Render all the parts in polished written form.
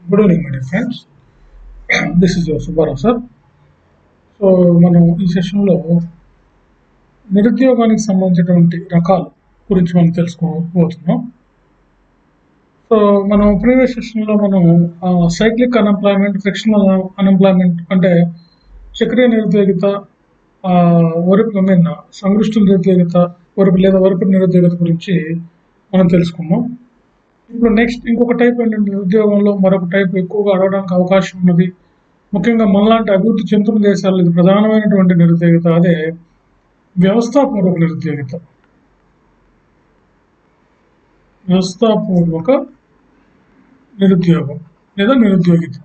Good evening my dear friends. This is your Subbarao sir. So మనం ఈ సెషన్లో నిరుద్యోగానికి సంబంధించినటువంటి రకాల గురించి మనం తెలుసుకోబోతున్నాం. సో మనం ప్రీవియస్ సెషన్లో మనం సైక్లిక్ అన్ఎంప్లాయ్మెంట్, ఫ్రిక్షనల్ అన్ఎంప్లాయ్మెంట్ అంటే చక్రీయ నిరుద్యోగిత, సంగృష్ట నిరుద్యోగిత, వరుపు నిరుద్యోగిత గురించి మనం తెలుసుకున్నాం. ఇప్పుడు నెక్స్ట్ ఇంకొక టైప్ ఏంటంటే నిరుద్యోగంలో మరొక టైప్ ఎక్కువగా అడగడానికి అవకాశం ఉన్నది. ముఖ్యంగా మనలాంటి అభివృద్ధి చెందుతున్న దేశాల్లో ఇది ప్రధానమైనటువంటి నిరుద్యోగిత. అదే వ్యవస్థాపూర్వక నిరుద్యోగిత. వ్యవస్థాపూర్వక నిరుద్యోగం లేదా నిరుద్యోగిత.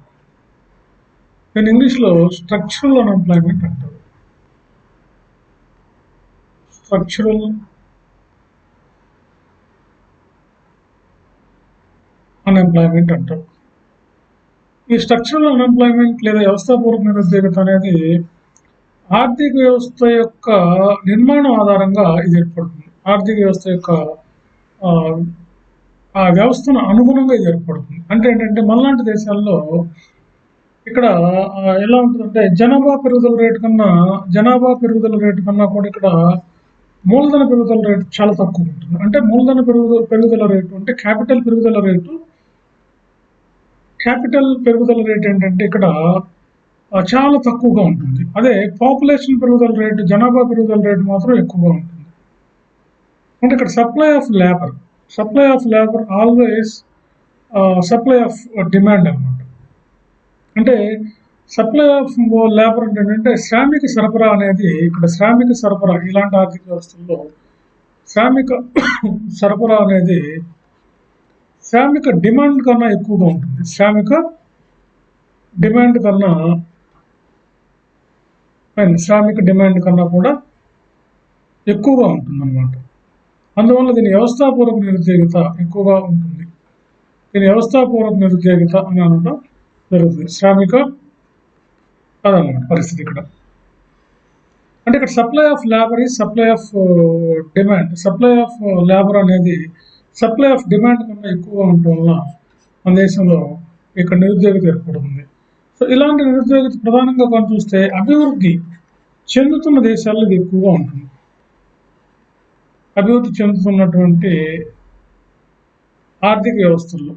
దీని ఇంగ్లీష్లో స్ట్రక్చరల్ అన్ఎంప్లాయ్మెంట్ అంటారు. స్ట్రక్చరల్ అన్ఎంప్లాయ్మెంట్ అంటారు. ఈ స్ట్రక్చరల్ అన్ఎంప్లాయ్మెంట్ లేదా వ్యవస్థాపూర్వక నిరుద్యోగిత అనేది ఆర్థిక వ్యవస్థ యొక్క నిర్మాణం ఆధారంగా ఇది ఏర్పడుతుంది. ఆర్థిక వ్యవస్థ యొక్క ఆ వ్యవస్థను అనుగుణంగా ఇది ఏర్పడుతుంది. అంటే ఏంటంటే మనలాంటి దేశాల్లో ఇక్కడ ఎలా ఉంటుందంటే జనాభా పెరుగుదల రేటు కన్నా కూడా ఇక్కడ మూలధన పెరుగుదల రేటు చాలా తక్కువ ఉంటుంది. అంటే మూలధన పెరుగుదల రేటు అంటే క్యాపిటల్ పెరుగుదల రేటు ఏంటంటే ఇక్కడ చాలా తక్కువగా ఉంటుంది. అదే పాపులేషన్ పెరుగుదల రేటు, జనాభా పెరుగుదల రేటు మాత్రం ఎక్కువగా ఉంటుంది. అంటే ఇక్కడ supply of labour always supply of demand అనమాట. అంటే సప్లై ఆఫ్ లేబర్ అంటే శ్రామిక సరఫరా అనేది ఇక్కడ ఇలాంటి ఆర్థిక వ్యవస్థల్లో శ్రామిక సరఫరా అనేది శ్రామిక డిమాండ్ కన్నా ఎక్కువగా ఉంటుంది. శ్రామిక డిమాండ్ కన్నా కూడా ఎక్కువగా ఉంటుంది అన్నమాట. అందువల్ల దీని వ్యవస్థాపూర్వక నిరుద్యోగిత ఎక్కువగా ఉంటుంది. దీని వ్యవస్థాపూర్వక నిరుద్యోగిత అని అనడం జరుగుతుంది. అదన్నమాట పరిస్థితి ఇక్కడ. అంటే ఇక్కడ సప్లై ఆఫ్ లేబర్ ఈ supply of demand. Supply of labour అనేది సప్లై ఆఫ్ డిమాండ్ కన్నా ఎక్కువగా ఉండటం వల్ల మన దేశంలో ఇక్కడ నిరుద్యోగిత ఏర్పడుతుంది. సో ఇలాంటి నిరుద్యోగిత ప్రధానంగా మనం చూస్తే అభివృద్ధి చెందుతున్న దేశాల్లో ఇది ఎక్కువగా ఉంటుంది. అభివృద్ధి చెందుతున్నటువంటి ఆర్థిక వ్యవస్థల్లో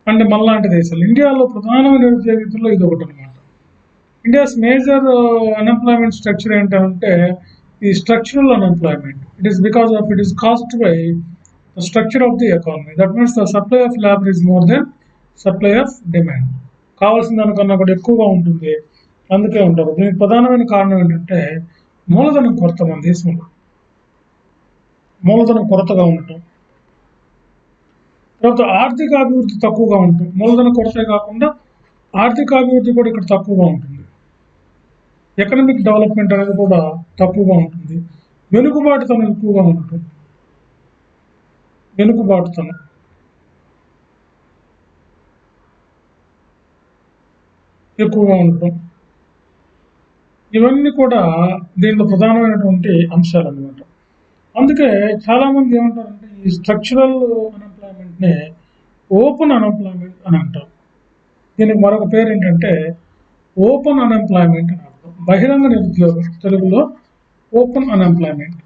అంటే మనలాంటి దేశాలు. ఇండియాలో ప్రధానమైన నిరుద్యోగితల్లో ఇది ఒకటి అనమాట. ఇండియాస్ మేజర్ అన్ఎంప్లాయ్మెంట్ స్ట్రక్చర్ ఏంటంటే ఈ structural unemployment. It is caused by the structure of the economy. That means the supply of labor is more than supply of demand. కావాల్సిన దానికన్నా కూడా ఎక్కువగా ఉంటుంది, అందుకే ఉంటారు. దీనికి ప్రధానమైన కారణం ఏంటంటే మూలధనం కొరత. మన దేశంలో మూలధనం కొరతగా ఉండటం, తర్వాత ఆర్థిక అభివృద్ధి తక్కువగా ఉంటుంది. మూలధన కొరతే కాకుండా ఆర్థిక అభివృద్ధి కూడా ఇక్కడ తక్కువగా ఉంటుంది. ఎకనామిక్ డెవలప్మెంట్ అనేది కూడా తక్కువగా ఉంటుంది. వెనుకబాటుతనం ఎక్కువగా ఉంటుంది. ఎక్కువగా ఉండటం, ఇవన్నీ కూడా దీంట్లో ప్రధానమైనటువంటి అంశాలు అన్నమాట. అందుకే చాలా మంది ఏమంటారంటే ఈ స్ట్రక్చరల్ అన్ఎంప్లాయ్మెంట్ని ఓపెన్ అన్ఎంప్లాయ్మెంట్ అని అంటారు. దీనికి మరొక పేరు ఏంటంటే ఓపెన్ అన్ఎంప్లాయ్మెంట్ అని అర్థం. బహిరంగ నిరుద్యోగం, తెలుగులో ఓపెన్ అన్ఎంప్లాయ్మెంట్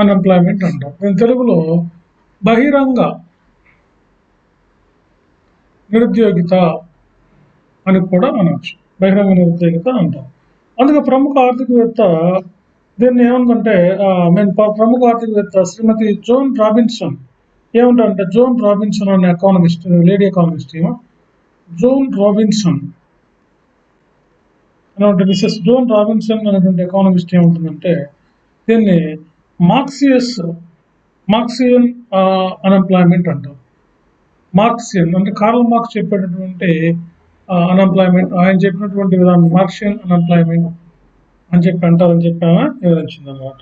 అంటారు. దీని తెలుగులో బహిరంగ నిరుద్యోగిత అని కూడా అనవచ్చు. బహిరంగ నిరుద్యోగిత అంటాం. అందుకే ప్రముఖ ఆర్థికవేత్త దీన్ని ఏమందంటే ప్రముఖ ఆర్థికవేత్త శ్రీమతి జోన్ రాబిన్సన్ ఏమంటారంటే, జోన్ రాబిన్సన్ అనే economist, lady economist, zone Robinson అనేటువంటి మిసెస్ జోన్ రాబిన్సన్ అనేటువంటి ఎకానమిస్ట్ ఏముంటుందంటే దీన్ని మార్క్సియన్ అన్ఎంప్లాయ్మెంట్ అంటారు. మార్క్సియన్ అంటే కార్ల్ మార్క్స్ చెప్పేటటువంటి అన్ఎంప్లాయ్మెంట్, ఆయన చెప్పినటువంటి విధానం మార్క్సియన్ అన్ఎంప్లాయ్మెంట్ అని చెప్పి అంటారని చెప్పి ఆమె వివరించింది అనమాట.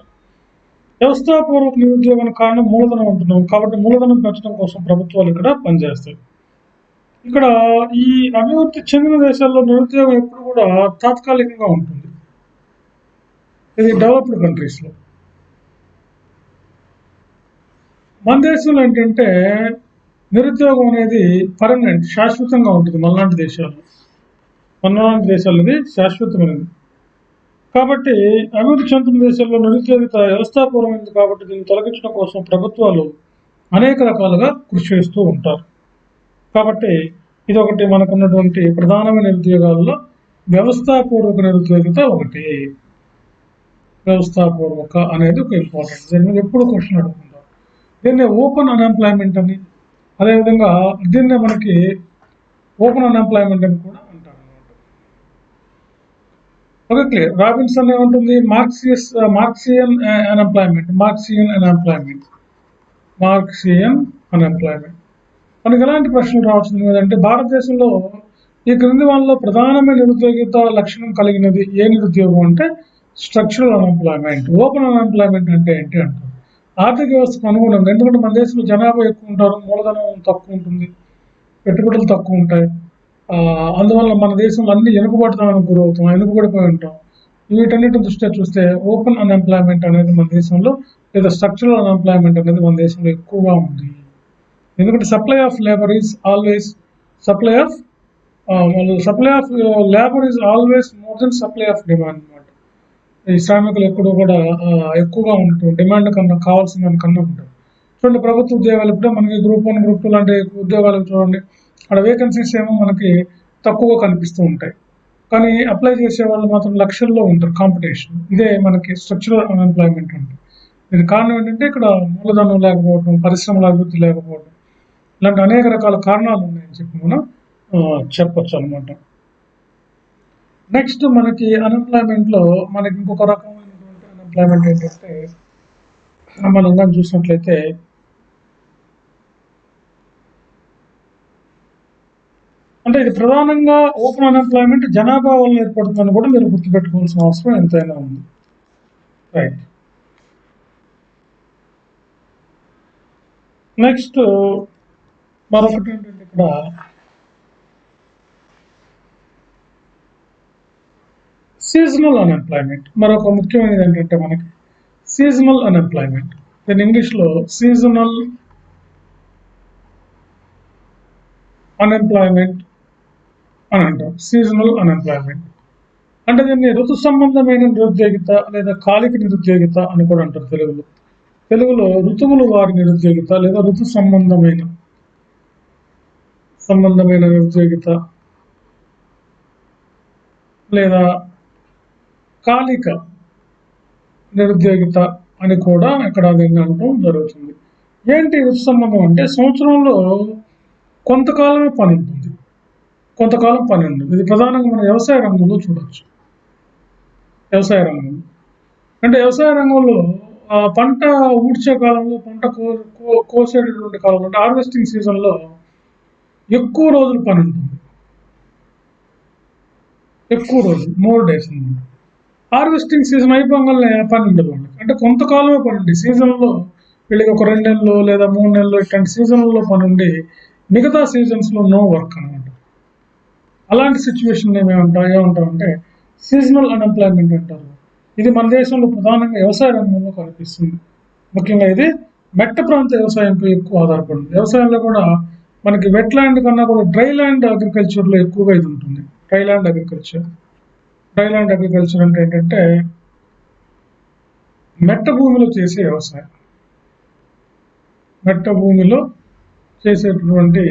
వ్యవస్థాపూర్వక నిరుద్యోగానికి కారణం మూలధనం ఉంటున్నాం కాబట్టి మూలధనం పెంచడం కోసం ప్రభుత్వాలు ఇక్కడ పనిచేస్తాయి. ఇక్కడ ఈ అభివృద్ధి చెందిన దేశాల్లో నిరుద్యోగం ఎప్పుడు కూడా తాత్కాలికంగా ఉంటుంది. ఇది డెవలప్డ్ కంట్రీస్లో. మన దేశంలో ఏంటంటే నిరుద్యోగం అనేది పర్మనెంట్, శాశ్వతంగా ఉంటుంది. మనలాంటి దేశాలు ఇది శాశ్వతమైనది. కాబట్టి అభివృద్ధి చెందుతున్న దేశాల్లో నిరుద్యోగిత వ్యవస్థాపూర్వమైనది. కాబట్టి దీన్ని తొలగించడం కోసం ప్రభుత్వాలు అనేక రకాలుగా కృషి చేస్తూ ఉంటారు. కాబట్టి ఇది ఒకటి మనకున్నటువంటి ప్రధానమైన నిరుద్యోగాల్లో వ్యవస్థాపూర్వక నిరుద్యోగిత ఒకటి. వ్యవస్థాపూర్వక అనేది ఒక ఇంపార్టెంట్. దీని మీద ఎప్పుడు క్వశ్చన్ అడుగుతుంటారు. దీన్ని ఓపెన్ అన్ఎంప్లాయ్మెంట్ అని, అదేవిధంగా దీన్నే మనకి ఓపెన్ అన్ఎంప్లాయ్మెంట్ అని కూడా అంటారు అన్నమాట. Okay, clear. రాబిన్సన్ ఏమంటుంది? Marxian unemployment. మనకి ఎలాంటి ప్రశ్నలు రావచ్చు అంటే, భారతదేశంలో ఈ క్రింది వాళ్ళలో ప్రధానమైన నిరుద్యోగిత లక్షణం కలిగినది ఏ నిరుద్యోగం అంటే స్ట్రక్చరల్ అన్ఎంప్లాయ్మెంట్. ఓపెన్ అన్ఎంప్లాయ్మెంట్ అంటే ఏంటి అంటారు. ఆర్థిక వ్యవస్థకు అనుగుణంగా, ఎందుకంటే మన దేశంలో జనాభా ఎక్కువ ఉంటారు, మూలధనం తక్కువ ఉంటుంది, పెట్టుబడులు తక్కువ ఉంటాయి. అందువల్ల మన దేశంలో అన్ని వెనుకబడతానికి గురవుతాం, వెనుకబడిపోయి ఉంటాం. వీటన్నిటి దృష్ట్యా చూస్తే ఓపెన్ అన్ఎంప్లాయ్మెంట్ అనేది మన దేశంలో, లేదా స్ట్రక్చరల్ అన్ఎంప్లాయ్మెంట్ అనేది మన దేశంలో ఎక్కువగా ఉంది. ఎందుకంటే supply of labour is always more than supply of demand అనమాట. ఈ శ్రామికులు ఎప్పుడు కూడా ఎక్కువగా ఉంటుంది, డిమాండ్ కన్నా కావాల్సిన దానికన్నా ఉంటుంది. చూడండి, ప్రభుత్వ ఉద్యోగాలు ఇప్పుడు మనకి గ్రూప్ 1, గ్రూప్ 2 లాంటి ఉద్యోగాలు చూడండి, అక్కడ వేకెన్సీస్ ఏమో మనకి తక్కువగా కనిపిస్తూ ఉంటాయి, కానీ అప్లై చేసే వాళ్ళు మాత్రం లక్షల్లో ఉంటారు, కాంపిటీషన్. ఇదే మనకి స్ట్రక్చరల్ అన్ఎంప్లాయ్మెంట్ అంటే. దీనికి కారణం ఏంటంటే ఇక్కడ మూలధనం లేకపోవడం, పరిశ్రమల అభివృద్ధి లేకపోవడం, ఇలాంటి అనేక రకాల కారణాలు ఉన్నాయని చెప్పి మనం చెప్పొచ్చు అనమాట. నెక్స్ట్ మనకి అన్ఎంప్లాయ్మెంట్లో మనకి ఇంకొక రకమైనటువంటి అన్ఎంప్లాయ్మెంట్ ఏంటంటే, మనం కానీ చూసినట్లయితే అంటే ఇది ప్రధానంగా ఓపెన్ అన్ఎంప్లాయ్మెంట్ జనాభా వల్ల ఏర్పడుతుందని కూడా మీరు గుర్తుపెట్టుకోవాల్సిన అవసరం ఎంతైనా ఉంది. రైట్. నెక్స్ట్ మరొకటి ఏంటంటే ఇక్కడ సీజనల్ అన్ఎంప్లాయ్మెంట్. మరొక ముఖ్యమైనది ఏంటంటే మనకి సీజనల్ అన్ఎంప్లాయ్మెంట్. దీని ఇంగ్లీష్లో సీజనల్ అన్ఎంప్లాయ్మెంట్ అని అంటాం. సీజనల్ అన్ఎంప్లాయ్మెంట్ అంటే దీన్ని ఋతు సంబంధమైన నిరుద్యోగిత లేదా కాలిక నిరుద్యోగిత అని కూడా అంటారు తెలుగులో ఋతువులు వారి నిరుద్యోగిత లేదా ఋతు సంబంధమైన నిరుద్యోగిత లేదా కాలిక నిరుద్యోగిత అని కూడా ఇక్కడ దీన్ని అనడం జరుగుతుంది. ఏంటి ఋతు సంబంధం అంటే, సంవత్సరంలో కొంతకాలమే పని ఉంటుంది, కొంతకాలం పని ఉండదు. ఇది ప్రధానంగా మన వ్యవసాయ రంగంలో చూడవచ్చు. వ్యవసాయ రంగంలో పంట ఊడ్చే కాలంలో, పంట కోసేటటువంటి కాలంలో అంటే హార్వెస్టింగ్ సీజన్లో ఎక్కువ రోజులు పని ఉంటుంది, ఎక్కువ రోజులు, 4 days ఉంటుంది. హార్వెస్టింగ్ సీజన్ అయిపోగానే పని ఉండదు వాళ్ళకి, అంటే కొంతకాలమే పని ఉండి, సీజన్లో వీళ్ళకి ఒక 2 నెలలు లేదా 3 నెలలు ఇట్లాంటి సీజన్లలో పని ఉండి మిగతా సీజన్స్లో నో వర్క్ అనమాట. అలాంటి సిచ్యువేషన్ ఏమంటామంటే సీజనల్ అన్ఎంప్లాయ్మెంట్ అంటారు. ఇది మన దేశంలో ప్రధానంగా వ్యవసాయ రంగంలో కనిపిస్తుంది. ముఖ్యంగా ఇది మెట్ట ప్రాంత వ్యవసాయంపై ఎక్కువ ఆధారపడింది. వ్యవసాయంలో కూడా మనకి వెట్ ల్యాండ్ కన్నా కూడా డ్రై ల్యాండ్ అగ్రికల్చర్లో ఎక్కువగా ఇది ఉంటుంది. డ్రై ల్యాండ్ అగ్రికల్చర్ అంటే ఏంటంటే మెట్ట భూమిలో చేసే వ్యవసాయం, మెట్ట భూమిలో చేసేటటువంటి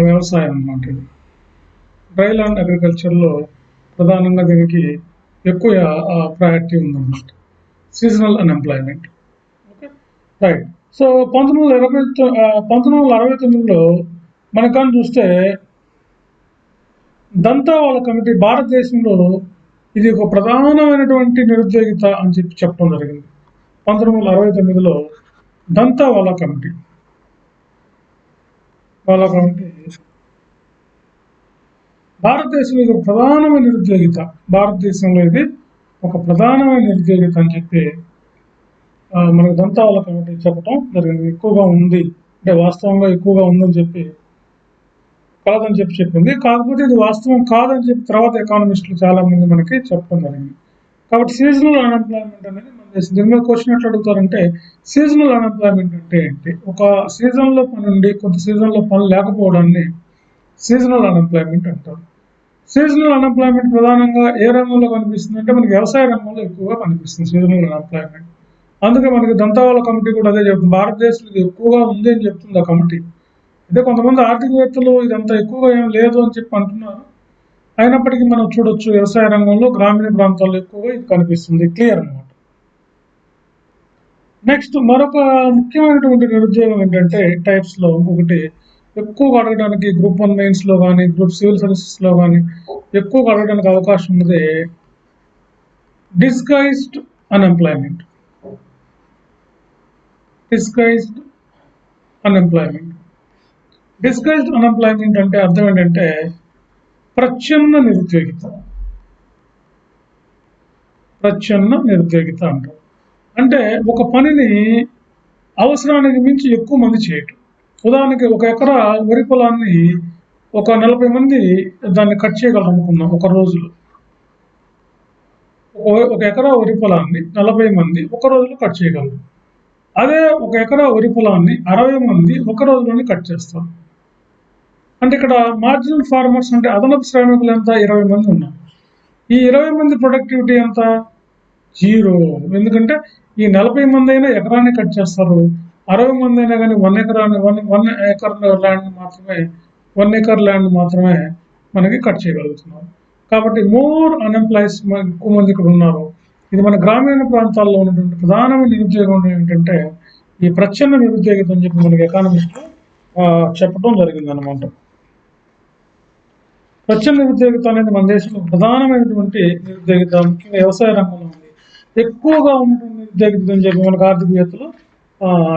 వ్యవసాయం అన్నమాట. ఇది డ్రై ల్యాండ్ అగ్రికల్చర్లో ప్రధానంగా దీనికి ఎక్కువ ప్రయారిటీ ఉందన్నమాట, seasonal unemployment. Okay, right. So 1969లో మనకని చూస్తే దంతావాల కమిటీ భారతదేశంలో ఇది ఒక ప్రధానమైనటువంటి నిరుద్యోగిత అని చెప్పడం జరిగింది. 1969లో దంతావాల కమిటీ భారతదేశంలో ఇది ఒక ప్రధానమైన నిరుద్యోగిత, భారతదేశంలో ఇది ఒక ప్రధానమైన నిరుద్యోగిత అని చెప్పి మనకు దంతావాల కమిటీ చెప్పడం జరిగింది. ఎక్కువగా ఉంది అంటే వాస్తవంగా ఎక్కువగా ఉందని చెప్పి కాదని చెప్పింది. కాకపోతే ఇది వాస్తవం కాదని చెప్పి తర్వాత ఎకానమిస్టులు చాలా మంది మనకి చెప్పడం జరిగింది. కాబట్టి సీజనల్ అన్ఎంప్లాయ్మెంట్ అనేది మన దేశం. దీని మీద క్వశ్చన్ ఎట్లా అడుగుతారంటే సీజనల్ అన్ఎంప్లాయ్మెంట్ అంటే ఏంటి? ఒక సీజన్లో పని ఉండి కొంత సీజన్లో పని లేకపోవడాన్ని సీజనల్ అన్ఎంప్లాయ్మెంట్ అంటారు. సీజనల్ అన్ఎంప్లాయ్మెంట్ ప్రధానంగా ఏ రంగంలో కనిపిస్తుంది అంటే మనకి వ్యవసాయ రంగంలో ఎక్కువగా కనిపిస్తుంది సీజనల్ అన్ఎంప్లాయ్మెంట్. అందుకే మనకి దంతావాల కమిటీ కూడా అదే చెప్తుంది, భారతదేశంలో ఇది ఎక్కువగా ఉంది అని చెప్తుంది ఆ కమిటీ. అయితే కొంతమంది ఆర్థికవేత్తలు ఇదంతా ఎక్కువగా ఏం లేదు అని చెప్పి అంటున్నారు. అయినప్పటికీ మనం చూడొచ్చు వ్యవసాయ రంగంలో గ్రామీణ ప్రాంతాల్లో ఎక్కువగా ఇది కనిపిస్తుంది, క్లియర్ అనమాట. నెక్స్ట్ మరొక ముఖ్యమైనటువంటి నిరుద్యోగం ఏంటంటే టైప్స్లో ఇంకొకటి ఎక్కువగా అడగడానికి గ్రూప్ 1 మెయిన్స్లో కానీ గ్రూప్ సివిల్ సర్వీసెస్లో కానీ ఎక్కువగా అడగడానికి అవకాశం ఉన్నది disguised unemployment. Disguised unemployment disguised unemployment అంటే అర్థం ఏంటంటే ప్రచ్ఛన్న నిరుద్యోగిత. ప్రచ్ఛన్న నిరుద్యోగిత అంటారు. అంటే ఒక పనిని అవసరానికి మించి ఎక్కువ మంది చేయటం. ఉదాహరణకి 1 ఎకరా వరి పొలాన్ని ఒక 40 మంది దాన్ని కట్ చేయగలరు అనుకున్నాం ఒక రోజులో. 1 ఎకరా వరి పొలాన్ని 40 మంది ఒక రోజులో కట్ చేయగలరు. అదే 1 ఎకరా వరి పొలాన్ని 60 మంది ఒక రోజులోనే కట్ చేస్తారు. అంటే ఇక్కడ మార్జినల్ ఫార్మర్స్ అంటే అదనపు శ్రామికులు ఎంత? 20 మంది ఉన్నారు. ఈ 20 మంది ప్రొడక్టివిటీ ఎంత? 0. ఎందుకంటే ఈ 40 మంది అయినా ఎకరాన్ని కట్ చేస్తారు, 60 మంది అయినా కానీ 1 ఎకర్ ల్యాండ్ మాత్రమే మనకి కట్ చేయగలుగుతున్నారు. కాబట్టి మోర్ అన్ఎంప్లాయీస్ ఎక్కువ మంది ఇక్కడ ఉన్నారు. ఇది మన గ్రామీణ ప్రాంతాల్లో ఉన్నటువంటి ప్రధానమైన నిరుద్యోగం ఏంటంటే ఈ ప్రచ్ఛన్న నిరుద్యోగిత అని చెప్పి మనకి ఎకానమిస్టులు చెప్పడం జరిగింది అనమాట. ప్రచ్ఛన్న నిరుద్యోగిత అనేది మన దేశంలో ప్రధానమైనటువంటి నిరుద్యోగిత, ముఖ్యంగా వ్యవసాయ రంగంలో ఉంది. ఎక్కువగా ఉన్నటువంటి నిరుద్యోగిత అని చెప్పి మనకు ఆర్థికవేత్తలు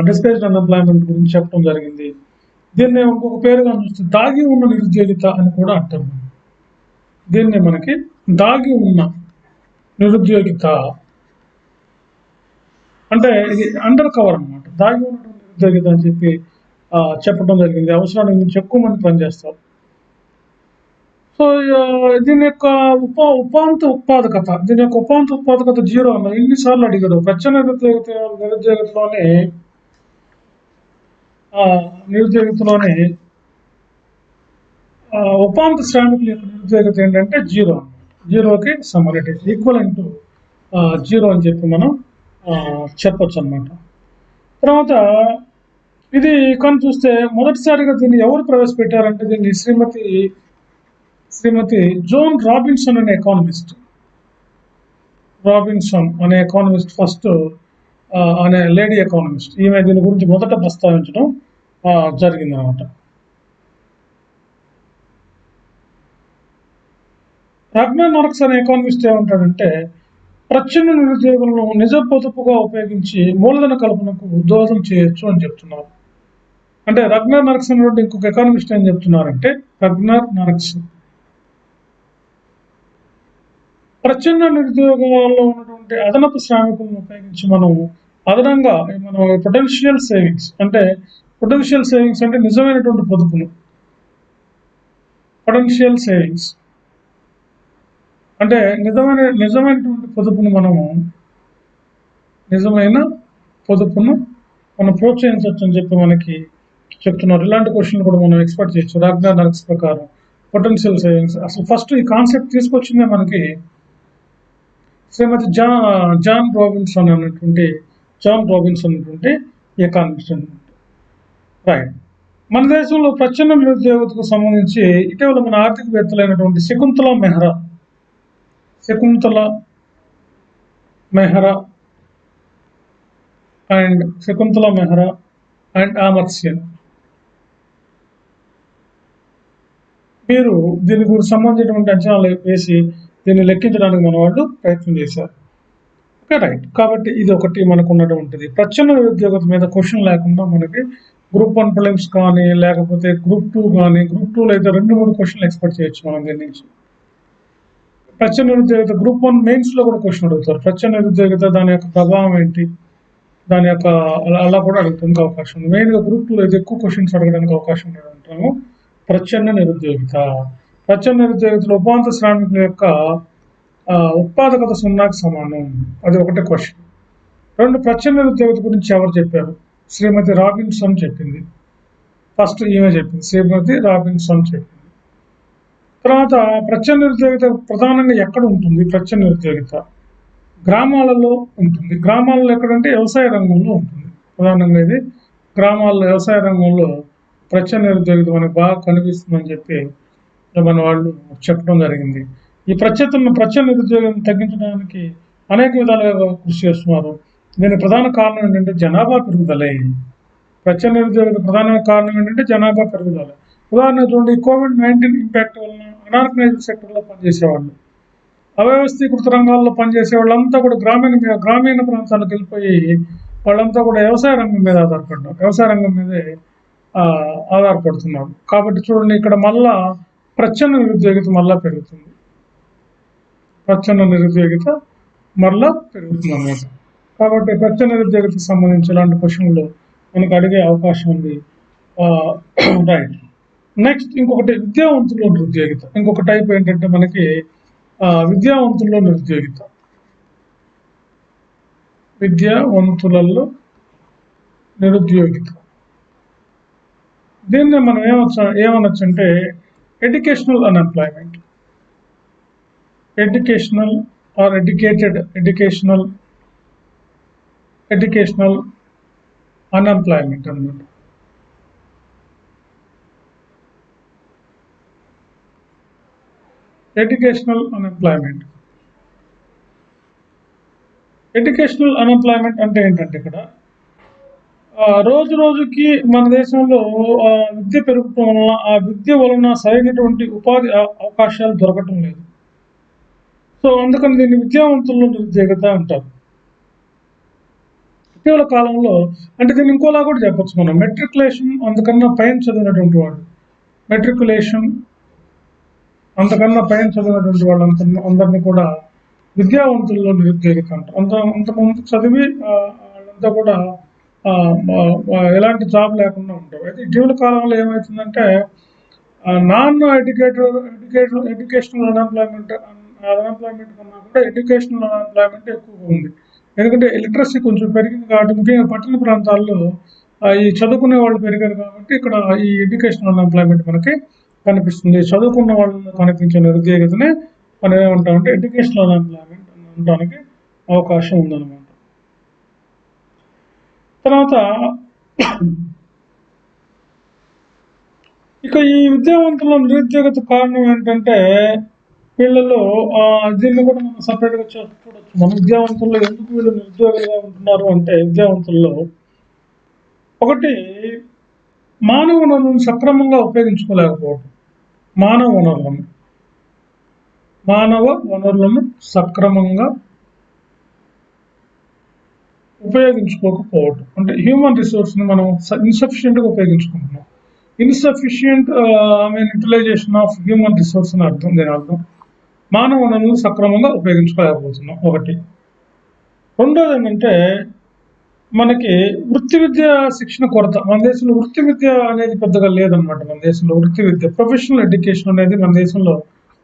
డిస్గైజ్డ్ అన్ఎంప్లాయ్మెంట్ గురించి చెప్పడం జరిగింది. దీన్ని ఇంకొక పేరుగా చూస్తే దాగి ఉన్న నిరుద్యోగిత అని కూడా అంటారు. దీన్ని మనకి దాగి ఉన్న నిరుద్యోగిత అంటే ఇది అండర్ కవర్ అనమాట. దాగి ఉన్నటువంటి నిరుద్యోగిత అని చెప్పి చెప్పడం జరిగింది. అవసరానికి మించి ఎక్కువ మంది పనిచేస్తారు. సో దీని యొక్క ఉపాంత ఉత్పాదకత 0 అన్నారు. ఎన్నిసార్లు అడిగారు? ప్రచ్ఛన్న నిరుద్యోగితలోనే ఉపాంత శ్రామికుల యొక్క నిరుద్యోగిత ఏంటంటే 0 అన్నమాట. 0కి సమానం, ఇట్ ఈస్ ఈక్వలెంట్ టు 0 అని చెప్పి మనం చెప్పొచ్చు అనమాట. తర్వాత ఇది కానీ చూస్తే మొదటిసారిగా దీన్ని ఎవరు ప్రవేశపెట్టారంటే దీన్ని శ్రీమతి జోన్ రాబిన్సన్ అనే ఎకానమిస్ట్ ఫస్ట్ అనే లేడీ ఎకానమిస్ట్, ఈమె దీని గురించి మొదట ప్రస్తావించడం జరిగింది అనమాట. రగ్నార్ మార్క్స్ అనే ఎకానమిస్ట్ ఏమంటాడంటే ప్రచ్ఛన్న నిరుద్యోగులను నిజ పొదుపుగా ఉపయోగించి మూలధన కల్పనకు దోహదం చేయొచ్చు అని చెప్తున్నారు. అంటే రగ్నార్ మార్క్స్ అనేటువంటి ఇంకొక ఎకానమిస్ట్ ఏం చెప్తున్నారంటే రగ్నార్ మార్క్స్ ప్రచ్ఛన్న నిరుద్యోగాల్లో ఉన్నటువంటి అదనపు శ్రామికులను ఉపయోగించి మనం అదనంగా పొటెన్షియల్ సేవింగ్స్ అంటే నిజమైనటువంటి పొదుపును, పొటెన్షియల్ సేవింగ్స్ అంటే నిజమైనటువంటి పొదుపును మనం ప్రోత్సహించవచ్చు అని చెప్పి మనకి చెప్తున్నారు. ఇలాంటి క్వశ్చన్ కూడా మనం ఎక్స్పెక్ట్ చేయొచ్చు. రగ్నార్ మార్క్స్ ప్రకారం పొటెన్షియల్ సేవింగ్స్ అసలు ఫస్ట్ ఈ కాన్సెప్ట్ తీసుకొచ్చిందే మనకి శ్రీమతి జాన్ రాబిన్సన్ అనేటువంటి ఎకానమిస్ట్ అనమాట. రైట్. మన దేశంలో ప్రచ్ఛన్న నిరుద్యోగితకు సంబంధించి ఇటీవల మన ఆర్థికవేత్తలైనటువంటి శకుంతల మెహ్రా అండ్ అమర్త్య వీరు దీని గురించి సంబంధించినటువంటి అంచనాలు వేసి దీన్ని లెక్కించడానికి మన వాళ్ళు ప్రయత్నం చేశారు. Okay, right. కాబట్టి ఇది ఒకటి మనకు ఉన్నటువంటిది. ప్రచ్ఛన్న నిరుద్యోగిత మీద క్వశ్చన్ లేకుండా మనకి గ్రూప్ 1 ప్రిలిమ్స్ కానీ లేకపోతే గ్రూప్ 2 కానీ, గ్రూప్ 2లో అయితే 2-3 క్వశ్చన్లు ఎక్స్పెక్ట్ చేయొచ్చు మనం దీని నుంచి. ప్రచ్ఛన్న నిరుద్యోగిత గ్రూప్ 1 మెయిన్స్లో కూడా క్వశ్చన్ అడుగుతారు. ప్రచ్ఛన్న నిరుద్యోగిత దాని యొక్క ప్రభావం ఏంటి, దాని యొక్క అలా కూడా అడుగుతానికి అవకాశం ఉంది. మెయిన్గా గ్రూప్ 2లో అయితే ఎక్కువ క్వశ్చన్స్ అడగడానికి అవకాశం ఉండదంటాము. ప్రచ్ఛన్న నిరుద్యోగితలో ఉపాంత శ్రామికుల యొక్క ఉత్పాదకత 0కి సమానం. అది ఒకటే క్వశ్చన్. 2 ప్రచ్ఛన్న నిరుద్యోగిత గురించి ఎవరు చెప్పారు? శ్రీమతి రాబిన్సన్ చెప్పింది. ఫస్ట్ ఈమె చెప్పింది, శ్రీమతి రాబిన్సన్ చెప్పింది. తర్వాత ప్రచ్ఛన్న నిరుద్యోగిత ప్రధానంగా ఎక్కడ ఉంటుంది? ప్రచ్ఛన్న నిరుద్యోగిత గ్రామాలలో ఉంటుంది. గ్రామాలలో ఎక్కడంటే వ్యవసాయ రంగంలో ఉంటుంది. ప్రధానంగా ఇది గ్రామాల్లో వ్యవసాయ రంగంలో ప్రచ్ఛన్న నిరుద్యోగిత మనకు బాగా కనిపిస్తుందని చెప్పి మన వాళ్ళు చెప్పడం జరిగింది. ఈ ప్రచ్ఛన్న నిరుద్యోగం తగ్గించడానికి అనేక విధాలుగా కృషి చేస్తున్నారు. దీని ప్రధాన కారణం ఏంటంటే జనాభా పెరుగుదలే. ప్రచ్ఛన్న నిరుద్యోగిత ప్రధాన కారణం ఏంటంటే జనాభా పెరుగుదల. ఉదాహరణ చూడండి, COVID-19 ఇంపాక్ట్ వలన అనార్గనైజ్డ్ సెక్టర్లో పనిచేసేవాళ్ళు, అవ్యవస్థీకృత రంగాల్లో పనిచేసే వాళ్ళంతా కూడా గ్రామీణ ప్రాంతాలకు వెళ్ళిపోయి వాళ్ళంతా కూడా వ్యవసాయ రంగం మీద ఆధారపడ్డారు, వ్యవసాయ రంగం మీదే ఆధారపడుతున్నారు. కాబట్టి చూడండి, ఇక్కడ మళ్ళా ప్రచ్ఛన్న నిరుద్యోగిత మళ్ళా పెరుగుతుంది. ప్రచ్ఛన్న నిరుద్యోగిత మళ్ళా పెరుగుతుంది అన్నమాట. కాబట్టి ప్రచ్ఛన్న నిరుద్యోగితకు సంబంధించి ఇలాంటి క్వశ్చన్లు మనకు అడిగే అవకాశం ఉంది. రైట్. నెక్స్ట్ ఇంకొకటి విద్యావంతుల్లో నిరుద్యోగిత. ఇంకొక టైప్ ఏంటంటే మనకి విద్యావంతుల్లో నిరుద్యోగిత. విద్యావంతులలో నిరుద్యోగిత. దీన్ని మనం ఏమనొచ్చు అంటే educational unemployment, educational or educational unemployment అన్నమాట. ఎడ్యుకేషనల్ అన్ఎంప్లాయ్మెంట్ అంటే ఏంటంటే ఇక్కడ రోజు రోజుకి మన దేశంలో విద్య పెరుగుతూ వలన ఆ విద్య వలన సరైనటువంటి ఉపాధి అవకాశాలు దొరకటం లేదు. సో అందుకని దీన్ని విద్యావంతుల్లో నిరుద్యోగిత అంటారు. ఇటీవల కాలంలో అంటే దీన్ని ఇంకోలా కూడా చెప్పచ్చు మనం, మెట్రికులేషన్ అంతకన్నా పైన చదివినటువంటి వాడు, మెట్రికులేషన్ అంతకన్నా పైన చదివినటువంటి వాళ్ళు అందరినీ కూడా విద్యావంతుల్లో నిరుద్యోగిత అంటారు. అంతకుముందు చదివి వాళ్ళంతా కూడా ఎలాంటి జాబ్ లేకుండా ఉంటారు. అయితే ఇటీవల కాలంలో ఏమవుతుందంటే నాన్ ఎడ్యుకేషనల్ అన్ఎంప్లాయ్మెంట్ కన్నా కూడా ఎడ్యుకేషనల్ అన్ఎంప్లాయ్మెంట్ ఎక్కువగా ఉంది. ఎందుకంటే లిటరసీ కొంచెం పెరిగింది కాబట్టి, ముఖ్యంగా పట్టణ ప్రాంతాల్లో ఈ చదువుకునే వాళ్ళు పెరిగారు కాబట్టి ఇక్కడ ఈ ఎడ్యుకేషనల్ అన్ఎంప్లాయ్మెంట్ మనకి కనిపిస్తుంది. చదువుకున్న వాళ్ళని కనిపించే నిరుద్యోగితనే మనం ఏమంటామంటే ఎడ్యుకేషనల్ అన్ఎంప్లాయ్మెంట్ అనడానికి అవకాశం ఉందన్నమాట. తర్వాత ఇక ఈ విద్యావంతుల నిరుద్యోగిత కారణం ఏంటంటే వీళ్ళలో దీన్ని కూడా మనం సపరేట్గా చూడొచ్చు. మన విద్యావంతుల్లో ఎందుకు వీళ్ళు నిరుద్యోగులుగా ఉంటున్నారు అంటే, విద్యావంతుల్లో ఒకటి మానవ వనరులను సక్రమంగా ఉపయోగించుకోలేకపోవడం. మానవ వనరులను సక్రమంగా ఉపయోగించుకోకపోవడం అంటే హ్యూమన్ రిసోర్స్ని మనం ఇన్సఫిషియెంట్గా ఉపయోగించుకుంటున్నాం. Insufficient utilization of human resource అని అర్థం. దీని అర్థం మానవ వనరులను సక్రమంగా ఉపయోగించుకోలేకపోతున్నాం ఒకటి. రెండోది ఏంటంటే మనకి వృత్తి విద్య శిక్షణ కొరత. మన దేశంలో వృత్తి విద్య అనేది పెద్దగా లేదనమాట. మన దేశంలో వృత్తి విద్య, ప్రొఫెషనల్ ఎడ్యుకేషన్ అనేది మన దేశంలో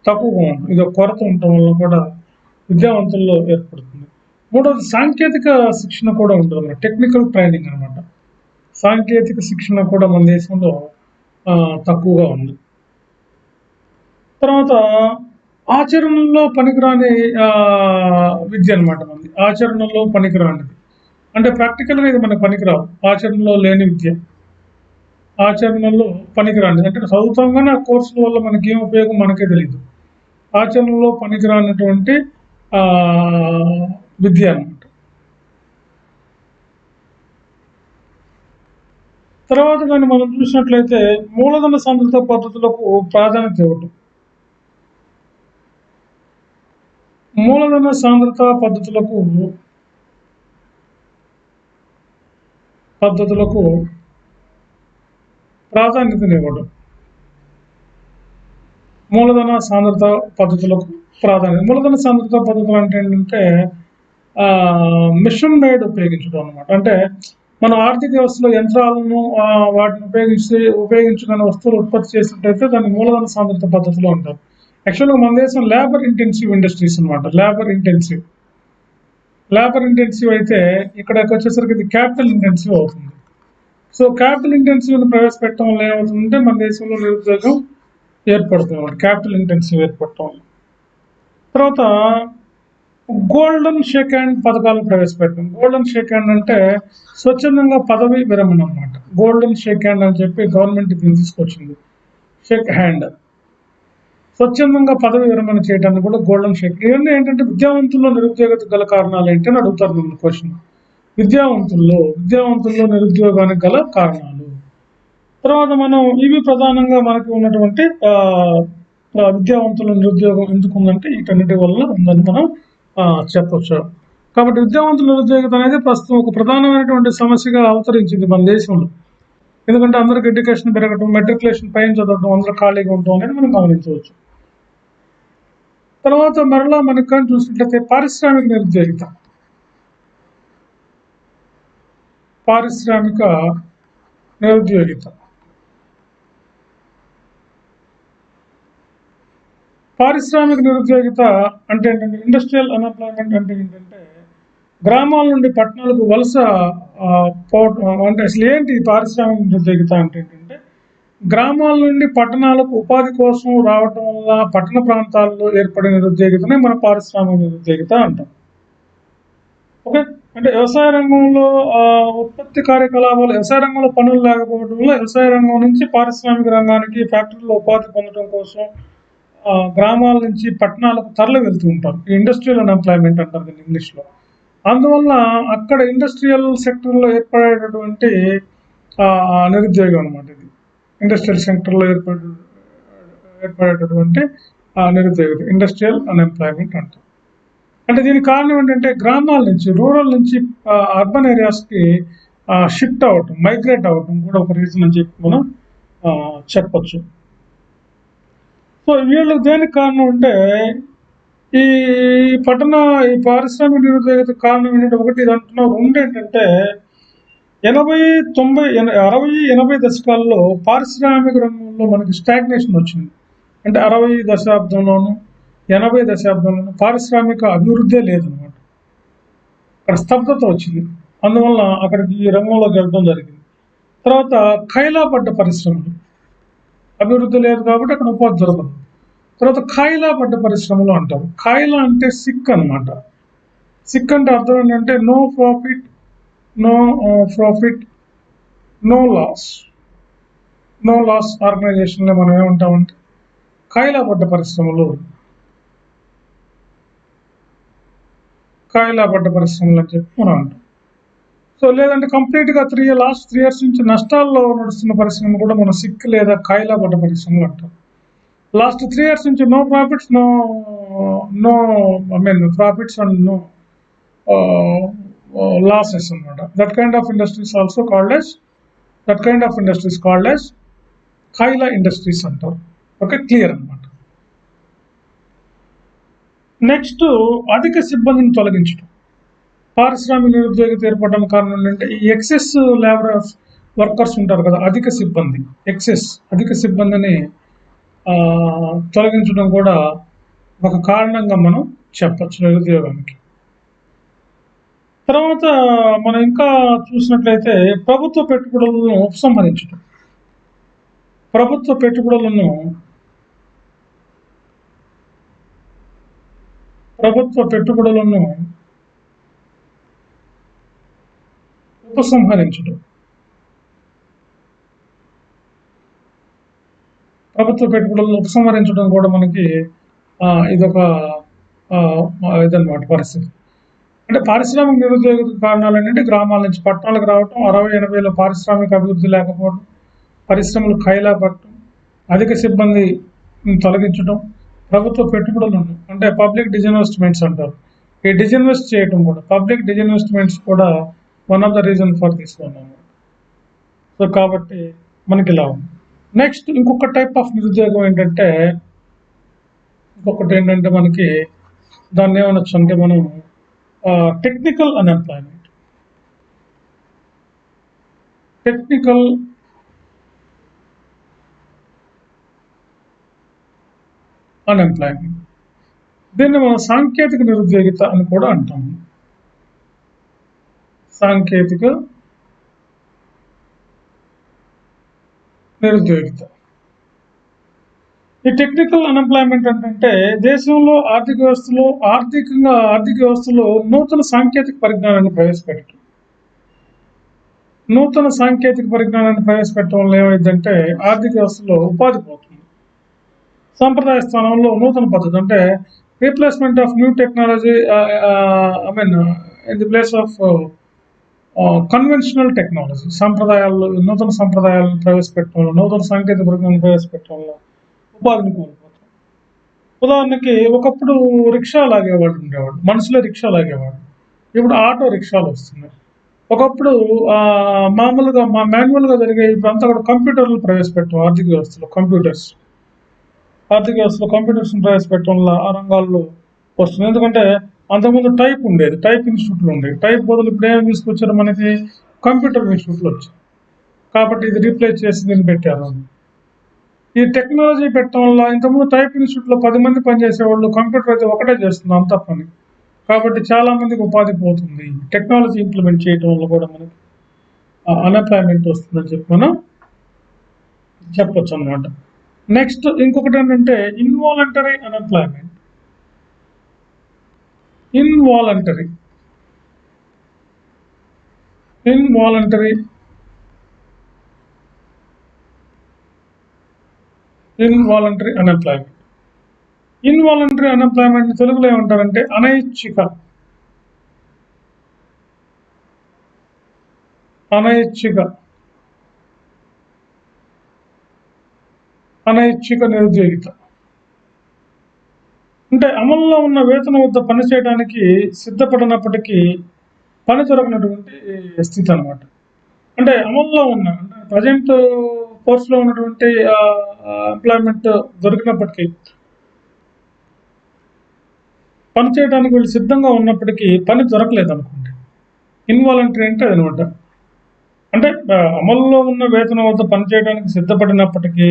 తక్కువగా ఉంటుంది. ఇది కొరత ఉండటం వల్ల కూడా విద్యావంతుల్లో ఏర్పడుతుంది. మూడవది సాంకేతిక శిక్షణ కూడా ఉంటుంది అన్నమాట, టెక్నికల్ ట్రైనింగ్ అనమాట. సాంకేతిక శిక్షణ కూడా మన దేశంలో తక్కువగా ఉంది. తర్వాత ఆచరణలో పనికిరాని విద్య అనమాట. మనది ఆచరణలో పనికిరానిది అంటే ప్రాక్టికల్గా ఇది మనకు పనికిరావు. ఆచరణలో లేని విద్య, ఆచరణలో పనికిరానిది అంటే చదువుతాం కానీ ఆ కోర్సుల వల్ల మనకి ఏం ఉపయోగం మనకే తెలియదు. ఆచరణలో పనికిరానటువంటి విద్య అనమాట. తర్వాత కానీ మనం చూసినట్లయితే మూలధన సాంద్రత పద్ధతులకు ప్రాధాన్యత ఇవ్వటం. మూలధన సాంద్రత పద్ధతులకు ప్రాధాన్యతనివ్వడం. మూలధన సాంద్రత పద్ధతులకు ప్రాధాన్యత. మూలధన సాంద్రత పద్ధతులు అంటే ఏంటంటే మిషన్ మేడ్ ఉపయోగించడం అనమాట. అంటే మనం ఆర్థిక వ్యవస్థలో యంత్రాలను వాటిని ఉపయోగించుకునే వస్తువులు ఉత్పత్తి చేసినట్టయితే దాన్ని మూలధన సాంద్రత పద్ధతిలో ఉంటారు. యాక్చువల్గా మన దేశం లేబర్ ఇంటెన్సివ్ ఇండస్ట్రీస్ అనమాట. లేబర్ ఇంటెన్సివ్ అయితే ఇక్కడికి వచ్చేసరికి ఇది క్యాపిటల్ ఇంటెన్సివ్ అవుతుంది. సో క్యాపిటల్ ఇంటెన్సివ్ ప్రవేశపెట్టడం వల్ల ఏమవుతుందంటే మన దేశంలో నిరుద్యోగం ఏర్పడుతుంది, క్యాపిటల్ ఇంటెన్సివ్ ఏర్పడటం వల్ల. తర్వాత గోల్డెన్ షేక్ హ్యాండ్ పథకాలు ప్రవేశపెట్టాం. గోల్డెన్ షేక్ హ్యాండ్ అంటే స్వచ్ఛందంగా పదవి విరమణ అనమాట. గోల్డెన్ షేక్ హ్యాండ్ అని చెప్పి గవర్నమెంట్ దీన్ని తీసుకొచ్చింది. షేక్ హ్యాండ్ స్వచ్ఛందంగా పదవి విరమణ చేయడానికి కూడా గోల్డెన్ షేక్. ఇవన్నీ ఏంటంటే విద్యావంతుల్లో నిరుద్యోగత గల కారణాలు ఏంటి అని అడుగుతారు నన్ను క్వశ్చన్. విద్యావంతుల్లో నిరుద్యోగానికి గల కారణాలు. తర్వాత మనం ఇవి ప్రధానంగా మనకి ఉన్నటువంటి విద్యావంతుల నిరుద్యోగం ఎందుకు ఉందంటే వీటన్నిటి వల్ల ఉందని మనం చెప్పొచ్చు. కాబట్టి విద్యావంతుల నిరుద్యోగత అనేది ప్రస్తుతం ఒక ప్రధానమైనటువంటి సమస్యగా అవతరించింది మన దేశంలో. ఎందుకంటే అందరికి ఎడ్యుకేషన్ పెరగడం, మెట్రికులేషన్ పైన చదవడం, అందరూ ఖాళీగా ఉండటం అనేది మనం గమనించవచ్చు. తర్వాత మరలా మనకు కానీ చూసినట్లయితే పారిశ్రామిక నిరుద్యోగిత. పారిశ్రామిక నిరుద్యోగిత అంటే ఏంటంటే ఇండస్ట్రియల్ అన్ఎంప్లాయ్మెంట్ అంటే ఏంటంటే గ్రామాల నుండి పట్టణాలకు వలస పోవటం. అంటే అసలు ఏంటి పారిశ్రామిక నిరుద్యోగిత అంటే ఏంటంటే గ్రామాల నుండి పట్టణాలకు ఉపాధి కోసం రావటం వల్ల పట్టణ ప్రాంతాల్లో ఏర్పడే నిరుద్యోగితనే మన పారిశ్రామిక నిరుద్యోగిత అంటాం. ఓకే, అంటే వ్యవసాయ రంగంలో ఉత్పత్తి కార్యకలాపాలు, వ్యవసాయ రంగంలో పనులు లేకపోవడం వల్ల వ్యవసాయ రంగం నుంచి పారిశ్రామిక రంగానికి ఫ్యాక్టరీలో ఉపాధి పొందడం కోసం గ్రామాల నుంచి పట్టణాలకు తరలి వెళ్తూ ఉంటారు. ఇండస్ట్రియల్ అన్ఎంప్లాయ్మెంట్ అంటారు దీన్ని ఇంగ్లీష్లో. అందువల్ల అక్కడ ఇండస్ట్రియల్ సెక్టర్లో ఏర్పడేటటువంటి నిరుద్యోగం అనమాట ఇది. ఇండస్ట్రియల్ సెక్టర్లో ఏర్పడేటటువంటి నిరుద్యోగం ఇండస్ట్రియల్ అన్ఎంప్లాయ్మెంట్ అంటారు. అంటే దీనికి కారణం ఏంటంటే గ్రామాల నుంచి, రూరల్ నుంచి అర్బన్ ఏరియాస్కి షిఫ్ట్ అవ్వటం, మైగ్రేట్ అవ్వటం కూడా ఒక రీజన్ అని చెప్పి మనం చెప్పచ్చు. సో వీళ్ళకి దేనికి కారణం అంటే ఈ పారిశ్రామిక నిరుద్యోగత కారణం ఏంటంటే ఒకటి ఇది అంటున్నాం. రెండు ఏంటంటే 60-80 దశకాల్లో పారిశ్రామిక రంగంలో మనకి స్టాగ్నేషన్ వచ్చింది. అంటే 60 దశాబ్దంలోను 80 దశాబ్దంలోను పారిశ్రామిక అభివృద్ధే లేదనమాట. అక్కడ స్తబ్దత వచ్చింది. అందువల్ల అక్కడికి ఈ రంగంలోకి వెళ్ళడం జరిగింది. తర్వాత ఖైలాపడ్డ పరిశ్రమలు, అభివృద్ధి లేదు కాబట్టి అక్కడ ఉపాధి దొరకదు. తర్వాత ఖాయిలా పడ్డ పరిశ్రమలు అంటారు. ఖాయిలా అంటే సిక్ అనమాట. సిక్ అంటే అర్థం ఏంటంటే నో ప్రాఫిట్ నో లాస్ ఆర్గనైజేషన్లో మనం ఏమంటామంటే ఖాయిలా పడ్డ పరిశ్రమలు అని చెప్పి మనం అంటాం. సో లేదంటే కంప్లీట్గా లాస్ట్ 3 years నుంచి నష్టాల్లో నడుస్తున్న పరిశ్రమ కూడా మనం సిక్ లేదా ఖాయిలా పడ్డ పరిశ్రమలు అంటాం. లాస్ట్ 3 years నుంచి no profits and no losses అనమాట. That kind of industries called as ఖాయిలా ఇండస్ట్రీస్ అంటారు. ఓకే, క్లియర్ అనమాట. నెక్స్ట్ అధిక సిబ్బందిని తొలగించడం. పారిశ్రామిక నిరుద్యోగిత ఏర్పడడం కారణం ఏంటంటే ఈ ఎక్సెస్ లేబర్ వర్కర్స్ ఉంటారు కదా, అధిక సిబ్బందిని తొలగించడం కూడా ఒక కారణంగా మనం చెప్పచ్చు నిరుద్యోగానికి. తర్వాత మనం ఇంకా చూసినట్లయితే ప్రభుత్వ పెట్టుబడులను ఉపసంహరించడం. ప్రభుత్వ పెట్టుబడులను ఉపసంహరించడం. కూడా మనకి ఇదొక ఇదన్నమాట పరిస్థితి. అంటే పారిశ్రామిక నిరుద్యోగ కారణాలు ఏంటంటే గ్రామాల నుంచి పట్టణాలకు రావటం, 60-80లో పారిశ్రామిక అభివృద్ధి లేకపోవడం, పరిశ్రమలు ఖాయిలా పట్టడం, అధిక సిబ్బంది తొలగించడం, ప్రభుత్వ పెట్టుబడులను అంటే పబ్లిక్ డిజిన్వెస్ట్మెంట్స్ అంటారు. ఈ డిజిన్వెస్ట్ చేయటం కూడా, పబ్లిక్ డిజిన్వెస్ట్మెంట్స్ కూడా one of the reason for this one అన్నమాట. సో కాబట్టి మనకి ఇలా ఉంది. నెక్స్ట్ ఇంకొక టైప్ ఆఫ్ నిరుద్యోగం ఏంటంటే మనకి దాన్ని ఏమనొచ్చు అంటే మనం టెక్నికల్ అన్ఎంప్లాయ్మెంట్. అన్ఎంప్లాయ్మెంట్. దీన్ని మనం సాంకేతిక నిరుద్యోగిత అని కూడా అంటాము. సాంకేతిక నిరుద్యోగిత. ఈ టెక్నికల్ అన్ఎంప్లాయ్మెంట్ ఏంటంటే దేశంలో ఆర్థిక వ్యవస్థలో నూతన సాంకేతిక పరిజ్ఞానాన్ని ప్రవేశపెట్టడం. నూతన సాంకేతిక పరిజ్ఞానాన్ని ప్రవేశపెట్టడం వల్ల ఏమైందంటే ఆర్థిక వ్యవస్థలో ఉపాధి పోతుంది. సాంప్రదాయ స్థానంలో నూతన పద్ధతి అంటే replacement of new technology in the place of conventional technology. నూతన సంప్రదాయాలను ప్రవేశపెట్టడం వల్ల, నూతన సాంకేతిక పరిజ్ఞానాన్ని ప్రవేశపెట్టడం వల్ల ఉపాధిని కోల్పోతాం. ఉదాహరణకి ఒకప్పుడు రిక్షా లాగేవాళ్ళు ఉండేవాడు, మనుషులే రిక్షా లాగేవాడు. ఇప్పుడు ఆటో రిక్షాలు వస్తున్నాయి. ఒకప్పుడు మామూలుగా మాన్యువల్గా జరిగే ఇప్పుడు అంతా కూడా కంప్యూటర్లు ప్రవేశపెట్టడం. ఆర్థిక వ్యవస్థలో కంప్యూటర్స్ ప్రవేశపెట్టడం వల్ల ఆ రంగాల్లో వస్తుంది. ఎందుకంటే అంతకుముందు టైప్ ఉండేది, టైప్ ఇన్స్టిట్యూట్లు ఉండేవి. టైప్ బదులు ఇప్పుడు ఏమి తీసుకొచ్చారు, మనకి కంప్యూటర్ ఇన్స్టిట్యూట్లు వచ్చాయి. కాబట్టి ఇది రీప్లేస్ చేసి దీన్ని పెట్టారు. ఈ టెక్నాలజీ పెట్టడం వల్ల ఇంతకుముందు టైప్ ఇన్స్టిట్యూట్లో 10 మంది పనిచేసేవాళ్ళు, కంప్యూటర్ అయితే ఒకటే చేస్తుంది అంత పని. కాబట్టి చాలా మందికి ఉపాధి పోతుంది. టెక్నాలజీ ఇంప్లిమెంట్ చేయడం వల్ల కూడా మనకి అన్ఎంప్లాయ్మెంట్ వస్తుందని చెప్పి మనం చెప్పొచ్చు అనమాట. నెక్స్ట్ ఇంకొకటి ఏంటంటే involuntary unemployment. Involuntary unemployment. Involuntary unemployment తెలుగులో ఏమంటారంటే అనైచ్ఛిక నిరుద్యోగిత. అంటే అమల్లో ఉన్న వేతనం వద్ద పనిచేయడానికి సిద్ధపడినప్పటికీ పని దొరకనటువంటి స్థితి అనమాట. అంటే అమల్లో ఉన్న ప్రజెంట్ కోర్సులో ఉన్నటువంటి ఎంప్లాయ్మెంట్ దొరికినప్పటికీ పని చేయడానికి వీళ్ళు సిద్ధంగా ఉన్నప్పటికీ పని దొరకలేదు అనుకోండి. ఇన్వాలంటరీ అంటే అదనమాట. అంటే అమల్లో ఉన్న వేతనం వద్ద పనిచేయడానికి సిద్ధపడినప్పటికీ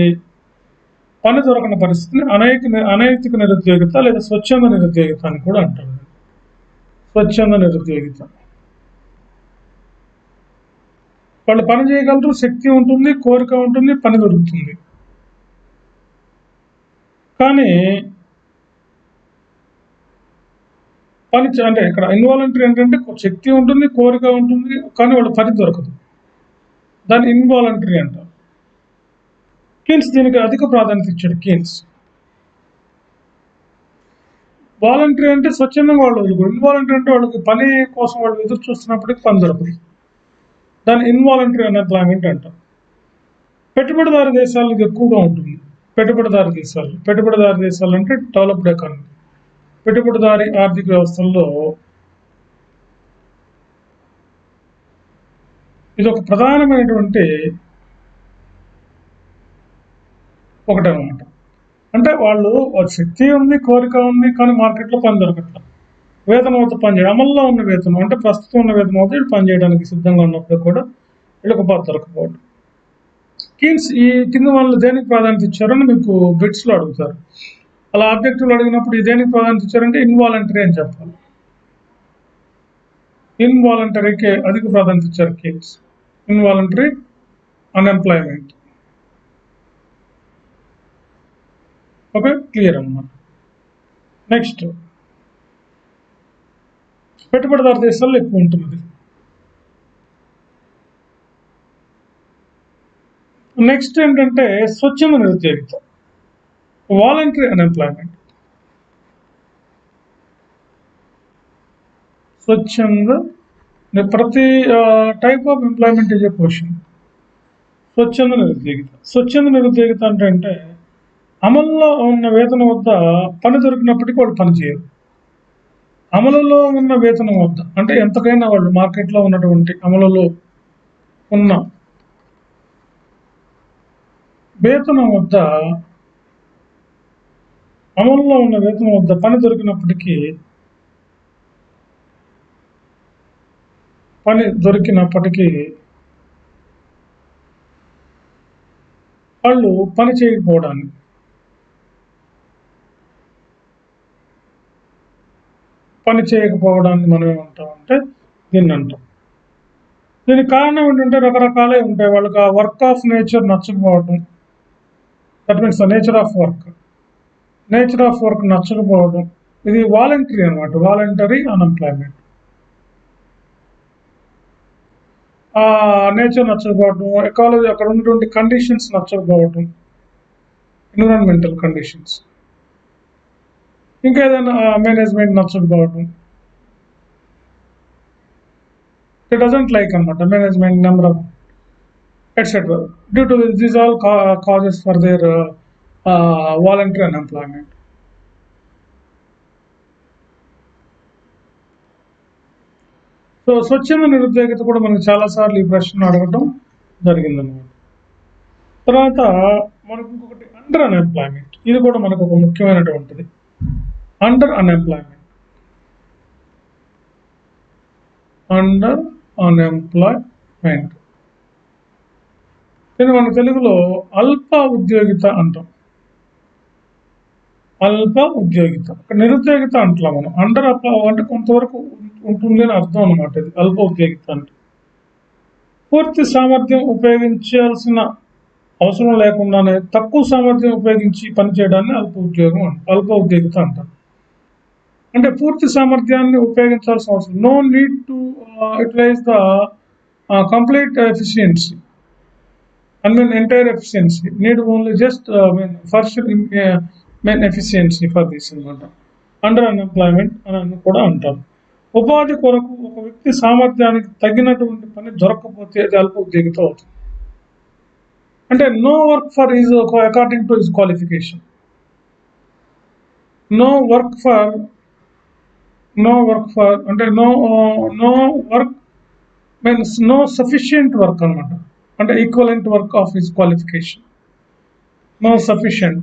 పని దొరకని పరిస్థితిని అనైతిక నిరుద్యోగిత లేదా స్వచ్ఛంద నిరుద్యోగిత అని కూడా అంటారు. స్వచ్ఛంద నిరుద్యోగిత. వాళ్ళు పని చేయగలరు, శక్తి ఉంటుంది, కోరిక ఉంటుంది, పని దొరుకుతుంది. కానీ అంటే ఇక్కడ ఇన్వాలంటరీ ఏంటంటే శక్తి ఉంటుంది, కోరిక ఉంటుంది, కానీ వాళ్ళు పని దొరకదు. దాన్ని ఇన్వాలంటరీ అంటారు. కీన్స్ దీనికి అధిక ప్రాధాన్యత ఇచ్చాడు. కీన్స్ వాలంటరీ అంటే స్వచ్ఛందంగా వాళ్ళు వదులుకోరు. ఇన్వాలంటరీ అంటే వాళ్ళకి పని కోసం వాళ్ళు ఎదురు చూస్తున్నప్పటికీ పని దొరకదు. దాన్ని ఇన్వాలంటరీ అన్ఎంప్లాయ్మెంట్ అంటారు. పెట్టుబడిదారు దేశాలకు ఎక్కువగా ఉంటుంది. పెట్టుబడిదారు దేశాలు అంటే డెవలప్డ్ ఎకానమీ. పెట్టుబడిదారి ఆర్థిక వ్యవస్థల్లో ఇది ఒక ప్రధానమైనటువంటి ఒకటనమాట. అంటే వాళ్ళు శక్తి ఉంది, కోరిక ఉంది, కానీ మార్కెట్లో పని దొరకట్లేదు. వేతనం వద్ద పనిచేయడం, అమల్లో ఉన్న వేతనం అంటే ప్రస్తుతం ఉన్న వేతనం వద్ద వీళ్ళు పనిచేయడానికి సిద్ధంగా ఉన్నప్పుడు కూడా వీళ్ళకి ఉపాధి దొరకపోవడం. కీన్స్ ఈ కింద వాళ్ళు దేనికి ప్రాధాన్యత ఇచ్చారని మీకు బిట్స్లో అడుగుతారు. అలా ఆబ్జెక్టివ్లు అడిగినప్పుడు ఈ దేనికి ప్రాధాన్యత ఇచ్చారంటే ఇన్వాలంటరీ అని చెప్పాలి. ఇన్వాలంటరీకి అధిక ప్రాధాన్యత ఇచ్చారు Keynes. Involuntary unemployment. Okay, clear అన్నమాట. నెక్స్ట్ పెట్టుబడిదారు దేశాల్లో ఎక్కువ ఉంటుంది. నెక్స్ట్ ఏంటంటే స్వచ్ఛంద నిరుద్యోగిత, వాలంటరీ అన్ఎంప్లాయ్మెంట్. స్వచ్ఛంద, ప్రతి type of employment is a question. స్వచ్ఛంద నిరుద్యోగిత అంటే అమల్లో ఉన్న వేతనం వద్ద పని దొరికినప్పటికీ వాళ్ళు పని చేయరు. అమలులో ఉన్న వేతనం వద్ద అంటే ఎంతకైనా వాళ్ళు మార్కెట్లో ఉన్నటువంటి అమలులో ఉన్న వేతనం వద్ద పని దొరికినప్పటికీ వాళ్ళు పని చేయకపోవడాన్ని పని చేయకపోవడాన్ని మనం ఏమంటామంటే దీన్ని అంటాం. దీనికి కారణం ఏంటంటే రకరకాలే ఉంటాయి. వాళ్ళకి ఆ వర్క్ ఆఫ్ నేచర్ నచ్చకపోవడం, that means the nature of work నచ్చకపోవడం. ఇది వాలంటరీ అనమాట, వాలంటరీ అన్ఎంప్లాయ్మెంట్. ఆ నేచర్ నచ్చకపోవడం, ఎకాలజీ అక్కడ ఉన్నటువంటి కండిషన్స్ నచ్చకపోవడం, ఎన్విరాన్మెంటల్ కండిషన్స్, ఇంకా ఏదైనా మేనేజ్మెంట్ నచ్చకపోవడం, ఇట్ డజంట్ లైక్ అనమాట management, number of etcetera. Due to this all causes for their voluntary unemployment. So స్వచ్ఛంద నిరుద్యోగిత కూడా మనకు చాలాసార్లు ఈ ప్రశ్న అడగటం జరిగిందన్నమాట. తర్వాత మనకు ఇంకొకటి అండర్ అన్ఎంప్లాయ్మెంట్. ఇది కూడా మనకు ఒక ముఖ్యమైనటువంటిది. అండర్ అన్ఎంప్లాయ్మెంట్ దీన్ని మన తెలుగులో అల్ప ఉద్యోగిత అంటాం. అల్ప ఉద్యోగిత, నిరుద్యోగిత అంటాం మనం. అండర్ అంటే కొంతవరకు ఉంటుంది అని అర్థం అనమాట. ఇది అల్ప ఉద్యోగిత అంటే పూర్తి సామర్థ్యం ఉపయోగించాల్సిన అవసరం లేకుండానే తక్కువ సామర్థ్యం ఉపయోగించి పనిచేయడాన్ని అల్ప ఉద్యోగిత అంటారు. అంటే పూర్తి సామర్థ్యాన్ని ఉపయోగించాల్సిన అవసరం, no need to utilise the complete efficiency, entire efficiency, need only just main efficiency for this అనమాట. అండర్ అన్ఎంప్లాయ్మెంట్ అని కూడా అంటారు. ఉపాధి కొరకు ఒక వ్యక్తి సామర్థ్యానికి తగినటువంటి పని దొరకకపోతే అది అల్ప ఉద్యోగిత అవుతుంది. అంటే no work for is according to his qualification, no work for అంటే no work means no sufficient work అనమాట. అంటే equivalent work of his qualification, no sufficient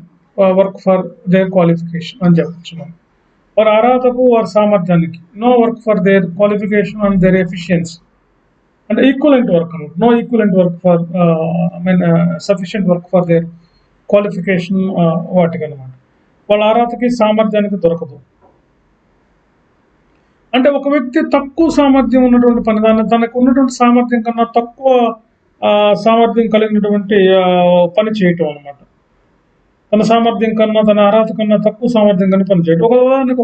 work for their qualification అని చెప్పచ్చు మనం. వారి అర్హతకు వారి సామర్థ్యానికి, no work for their qualification and their efficiency, అంటే ఈక్వలెంట్ వర్క్ అనమాట. No equivalent work for sufficient work for their qualification వాటికి అనమాట. వాళ్ళ అర్హతకి సామర్థ్యానికి దొరకదు. అంటే ఒక వ్యక్తి తక్కువ సామర్థ్యం ఉన్నటువంటి పని, తనకు ఉన్నటువంటి సామర్థ్యం కన్నా తక్కువ సామర్థ్యం కలిగినటువంటి పని చేయటం అనమాట. తన సామర్థ్యం కన్నా, తన అర్హత కన్నా తక్కువ సామర్థ్యం కన్నా పని చేయటం. ఒక ఉదాహరణకు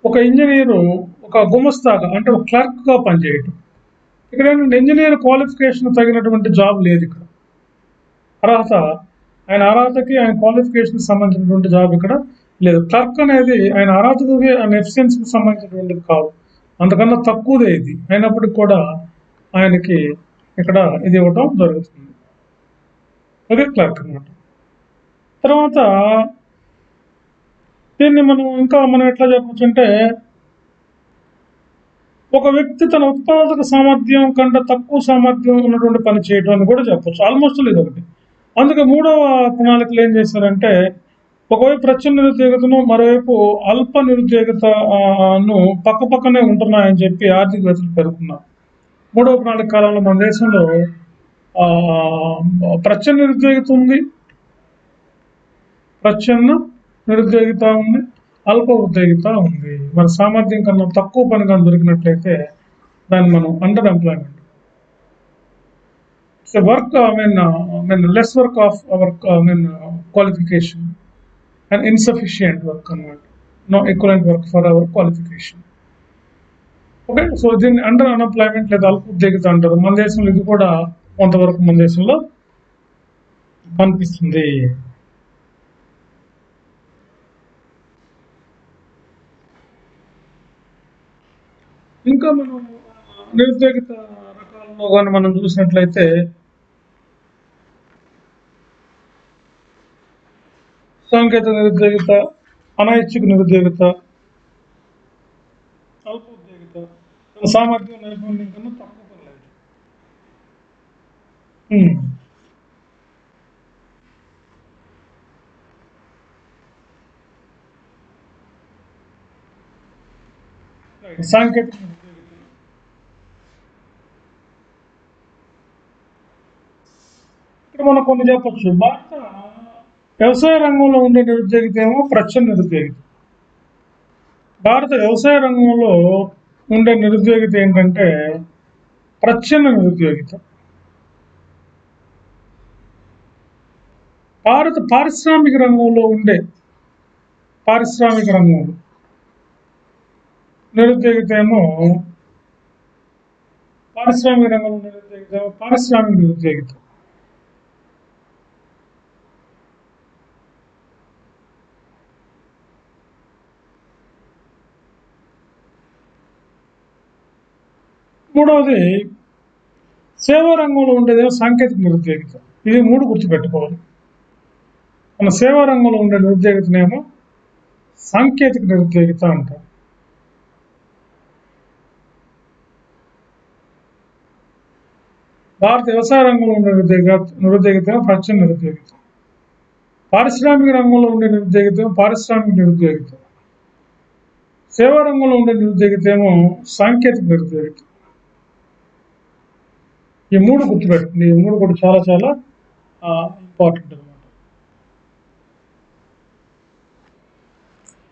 ఒక ఇంజనీరు ఒక గుమస్తాగా అంటే ఒక క్లర్క్గా పనిచేయటం. ఇక్కడ ఏంటంటే ఇంజనీర్ క్వాలిఫికేషన్ తగినటువంటి జాబ్ లేదు ఇక్కడ. ఆయన అర్హతకి ఆయన క్వాలిఫికేషన్ సంబంధించినటువంటి జాబ్ ఇక్కడ లేదు. క్లర్క్ అనేది ఆయన అర్హతకి ఆయన ఎఫిషియన్సీకి సంబంధించినటువంటిది కాదు, అంతకన్నా తక్కువదే ఇది. అయినప్పటికీ కూడా ఆయనకి ఇక్కడ ఇది ఇవ్వటం జరుగుతుంది. అదే క్లర్క్ అనమాట. తర్వాత దీన్ని మనం ఎట్లా చెప్పచ్చు అంటే, ఒక వ్యక్తి తన ఉత్పాదక సామర్థ్యం కంటే తక్కువ సామర్థ్యం ఉన్నటువంటి పని చేయడం అని కూడా చెప్పచ్చు. ఆల్మోస్ట్ ఇది ఒకటి. అందుకే 3వ ప్రణాళికలు ఏం చేశారంటే, ఒకవైపు ప్రచ్ఛన్న నిరుద్యోగితను, మరోవైపు అల్ప నిరుద్యోగితను పక్కనే ఉంటున్నాయని చెప్పి ఆర్థికవేత్తలు పేర్కొన్నారు. 3వ ప్రణాళిక కాలంలో మన దేశంలో ప్రచ్ఛన్న నిరుద్యోగిత ఉంది, అల్ప ఉద్యోగిత ఉంది. మరి సామర్థ్యం కన్నా తక్కువ పని కానీ దొరికినట్లయితే దాన్ని మనం under employment. So work less work of our qualification and insufficient work అనమాట, no equivalent work for our qualification. Okay, so దీన్ని అండర్ అన్ఎంప్లాయ్మెంట్ లేదా అల్ప ఉద్యోగిత అంటారు. మన దేశంలో ఇది కూడా కొంతవరకు మన దేశంలో కనిపిస్తుంది. ఇంకా మనం నిరుద్యోగిత రకాలలో కానీ మనం చూసినట్లయితే, సాంకేతిక నిరుద్యోగిత, అనైచ్ఛిక నిరుద్యోగిత, అల్ప ఉద్యోగిత, సామర్థ్యం నైపుణ్యం కన్నా తక్కువ పర్లేదు. సాంకేతిక నిరుద్యోగిత, ఇక్కడ మనం కొన్ని చెప్పచ్చు. భారత వ్యవసాయ రంగంలో ఉండే నిరుద్యోగిత ఏమో ప్రచ్ఛన్న నిరుద్యోగిత. భారత వ్యవసాయ రంగంలో ఉండే నిరుద్యోగిత ఏంటంటే ప్రచ్ఛన్న నిరుద్యోగిత. భారత పారిశ్రామిక రంగంలో నిరుద్యోగిత ఏమో పారిశ్రామిక నిరుద్యోగిత. మూడవది సేవా రంగంలో ఉండేదేమో సాంకేతిక నిరుద్యోగిత. ఇది 3 గుర్తుపెట్టుకోవాలి. మన సేవా రంగంలో ఉండే నిరుద్యోగితనేమో సాంకేతిక నిరుద్యోగిత అంటారు. భారత వ్యవసాయ రంగంలో ఉండే నిరుద్యోగిత ప్రచ్ఛన్న నిరుద్యోగిత. పారిశ్రామిక రంగంలో ఉండే నిరుద్యోగిత పారిశ్రామిక నిరుద్యోగిత. సేవా రంగంలో ఉండే నిరుద్యోగిత ఏమో సాంకేతిక నిరుద్యోగిత. ఈ 3 గుర్తుపెట్టుకుంది. ఈ 3 కూడా చాలా చాలా ఇంపార్టెంట్ అనమాట.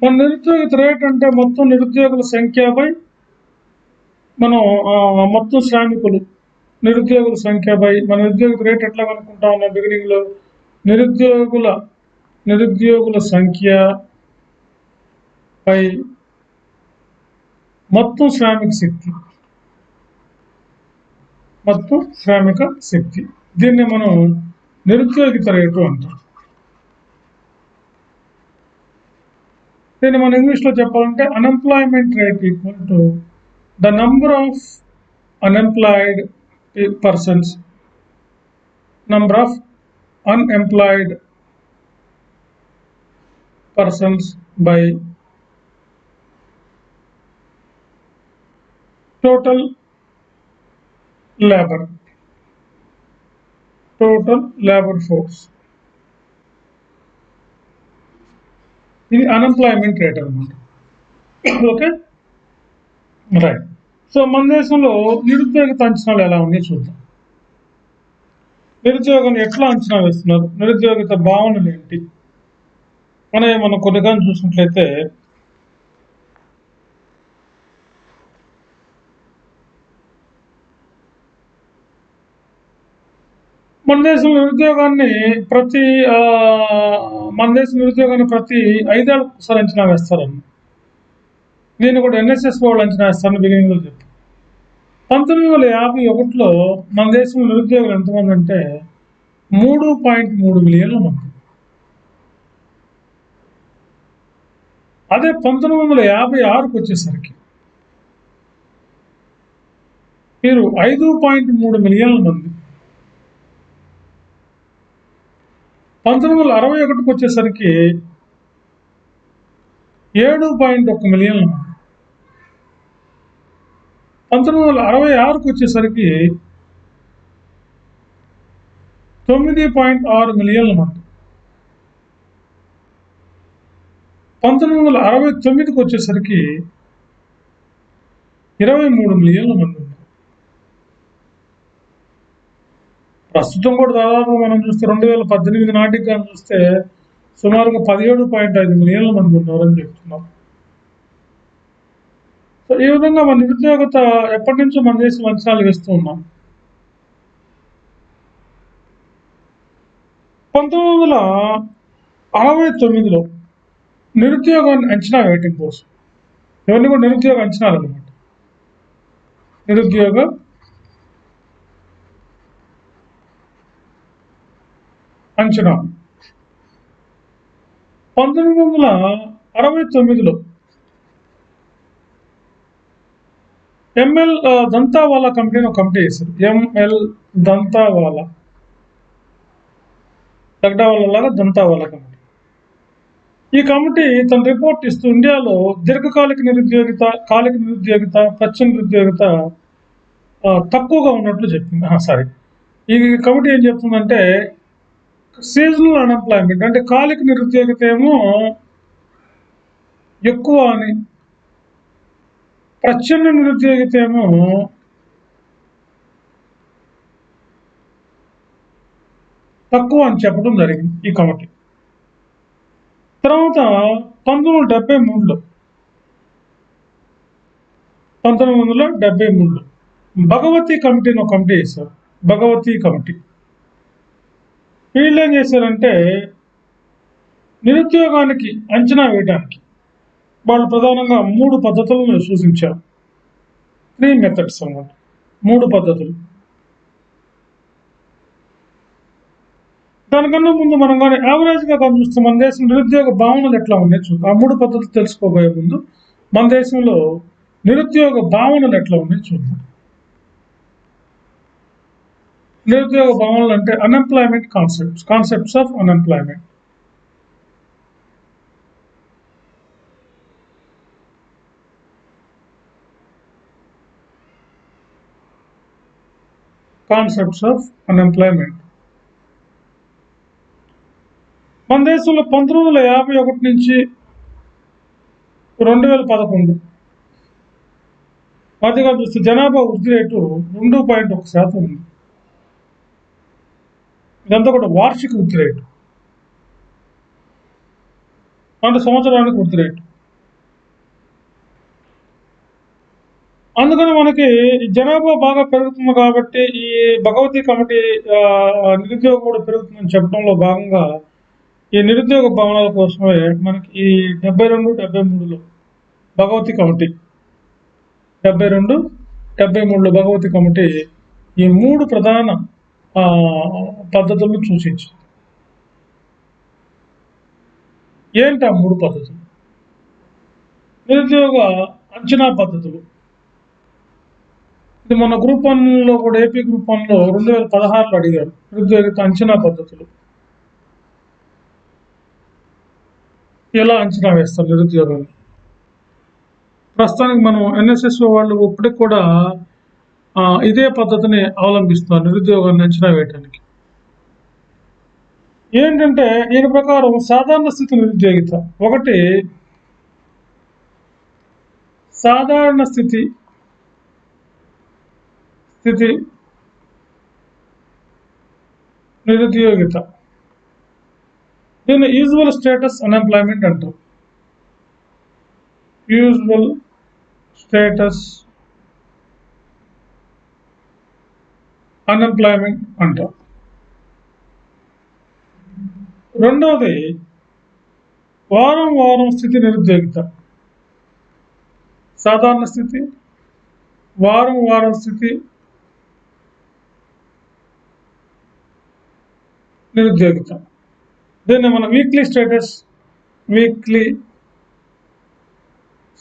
మన నిరుద్యోగిత రేట్ అంటే మొత్తం నిరుద్యోగుల సంఖ్యపై మనం మొత్తం శ్రామికులు నిరుద్యోగుల సంఖ్యపై మన నిరుద్యోగిత రేట్ ఎట్లా కనుక్కుంటా ఉన్నాం బిగినింగ్ లో నిరుద్యోగుల సంఖ్య పై మొత్తం శ్రామిక శక్తి దీన్ని మనం నిరుద్యోగిత రేటు అంటాం. దీన్ని మనం ఇంగ్లీష్లో చెప్పాలంటే unemployment rate equal to the number of unemployed persons by total labor force. ఇది అన్ఎంప్లాయ్మెంట్ రేట్ అనమాట. Okay, right. సో మన దేశంలో నిరుద్యోగిత అంచనాలు ఎలా ఉన్నాయి చూద్దాం. నిరుద్యోగం ఎట్లా అంచనా వేస్తున్నారు, నిరుద్యోగిత భావనలు ఏంటి మనం కొన్ని కానీ చూసినట్లయితే మన దేశం నిరుద్యోగాన్ని ప్రతి 5 ఏళ్ళకు ఒకసారి అంచనా వేస్తారని. దీన్ని కూడా NSS వాళ్ళు అంచనా వేస్తారని బిగినింగ్ లో చెప్పారు. 1951లో మన దేశంలో నిరుద్యోగులు ఎంతమంది అంటే 3.3 మిలియన్ల మంది. అదే 1956కు వచ్చేసరికి మీరు 5.3 మిలియన్ల మంది. 1961కు వచ్చేసరికి 7.1 మిలియన్ల మంది. 1966కు వచ్చేసరికి 9.6 మిలియన్ల మంది. 1969కు వచ్చేసరికి 23 మిలియన్ల మంది ఉన్నారు. ప్రస్తుతం కూడా దాదాపు మనం చూస్తే 2018 నాటికి కానీ చూస్తే సుమారుగా 17.5 మిలియన్ల మంది ఉన్నారని చెప్తున్నాం. సో ఈ విధంగా మన నిరుద్యోగత ఎప్పటి నుంచో మన దేశం అంచనాలు వేస్తూ ఉన్నాం. 1969లో నిరుద్యోగాన్ని అంచనా వేయటం కోసం ఇవన్నీ కూడా నిరుద్యోగ అంచనాలు అనమాట. నిరుద్యోగ అంచనా 1969లో ML దంతావాలా కమిటీని ఒక కమిటీ వేశారు. ML దంతావాలా, దగ్గడవాళ్ళలాగా దంతావాలా కమిటీ. ఈ కమిటీ తన రిపోర్ట్ ఇస్తూ ఇండియాలో దీర్ఘకాలిక నిరుద్యోగిత, కాలిక నిరుద్యోగిత, ప్రచ్ఛన్న నిరుద్యోగిత తక్కువగా ఉన్నట్లు చెప్పింది. ఈ కమిటీ ఏం చెప్తుందంటే సీజనల్ అన్ఎంప్లాయ్మెంట్ అంటే కాలిక నిరుద్యోగిత ఏమో ఎక్కువ అని, ప్రచ్ఛన్న నిరుద్యోగిత ఏమో తక్కువ అని చెప్పడం జరిగింది ఈ కమిటీ. తర్వాత 1973లో భగవతి కమిటీని ఒక కమిటీ వేశారు. భగవతి కమిటీ వీళ్ళు ఏం చేశారంటే నిరుద్యోగానికి అంచనా వేయడానికి వాళ్ళు ప్రధానంగా 3 పద్ధతులను సూచించారు. 3 మెథడ్స్ అన్నమాట. 3 పద్ధతులు. దానికన్నా ముందు మనం కానీ యావరేజ్గా కానీ చూస్తే మన దేశం నిరుద్యోగ భావనలు ఎట్లా ఉన్నాయి చూద్దాం. ఆ 3 పద్ధతులు తెలుసుకోబోయే ముందు మన దేశంలో నిరుద్యోగ భావనలు ఎట్లా ఉన్నాయి చూద్దాం. నిరుద్యోగ భావనలు అంటే unemployment concepts of unemployment. Concepts of unemployment మన దేశంలో 1951 నుంచి 2011 మధ్యగా చూస్తే జనాభా వృద్ధి రేటు 2.1% ఉంది. ఇదంతా కూడా వార్షిక వృద్ధి రేటు, అంటే సంవత్సరానికి వృద్ధి రేటు. అందుకని మనకి జనాభా బాగా పెరుగుతుంది కాబట్టి ఈ భగవతి కమిటీ నిరుద్యోగం కూడా పెరుగుతుందని చెప్పడంలో భాగంగా ఈ నిరుద్యోగ భవనాల కోసమే మనకి ఈ 72-73లో భగవతి కమిటీ 72-73లో భగవతి కమిటీ ఈ 3 ప్రధాన పద్ధతులను సూచించింది. ఏంటి ఆ 3 పద్ధతులు? నిరుద్యోగ అంచనా పద్ధతులు. ఇది మన గ్రూప్ 1లో కూడా ఏపీ గ్రూప్ 1లో 2016లో అడిగారు. నిరుద్యోగిత అంచనా పద్ధతులు ఎలా అంచనా వేస్తారు నిరుద్యోగాన్ని? ప్రస్తుతానికి మనం ఎన్ఎస్ఎస్ఓ వాళ్ళు ఇప్పటికి కూడా ఇదే పద్ధతిని అవలంబిస్తున్నారు నిరుద్యోగాన్ని అంచనా వేయడానికి. ఏంటంటే దీని ప్రకారం సాధారణ స్థితి నిరుద్యోగిత ఒకటి, సాధారణ స్థితి నిరుద్యోగిత, దీన్ని యూజువల్ స్టేటస్ అన్ఎంప్లాయ్మెంట్ అంటారు. యూజువల్ స్టేటస్ అన్ఎంప్లాయ్మెంట్ అంటారు. రెండవది వారం స్థితి నిరుద్యోగిత. సాధారణ స్థితి, వారం స్థితి నిరుద్యోగిత. దీన్ని మనం వీక్లీ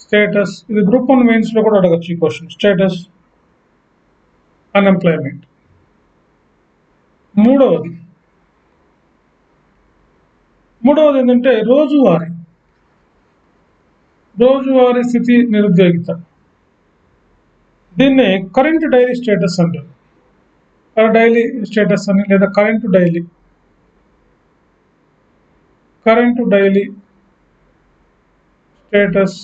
స్టేటస్ ఇది గ్రూప్ 1 మెయిన్స్లో కూడా అడగచ్చు ఈ క్వశ్చన్. Status unemployment. మూడవది ఏంటంటే రోజువారీ స్థితి నిరుద్యోగిత. దీన్ని కరెంట్ డైలీ స్టేటస్ అంటారు. డైలీ స్టేటస్ అని లేదా కరెంట్ డైలీ స్టేటస్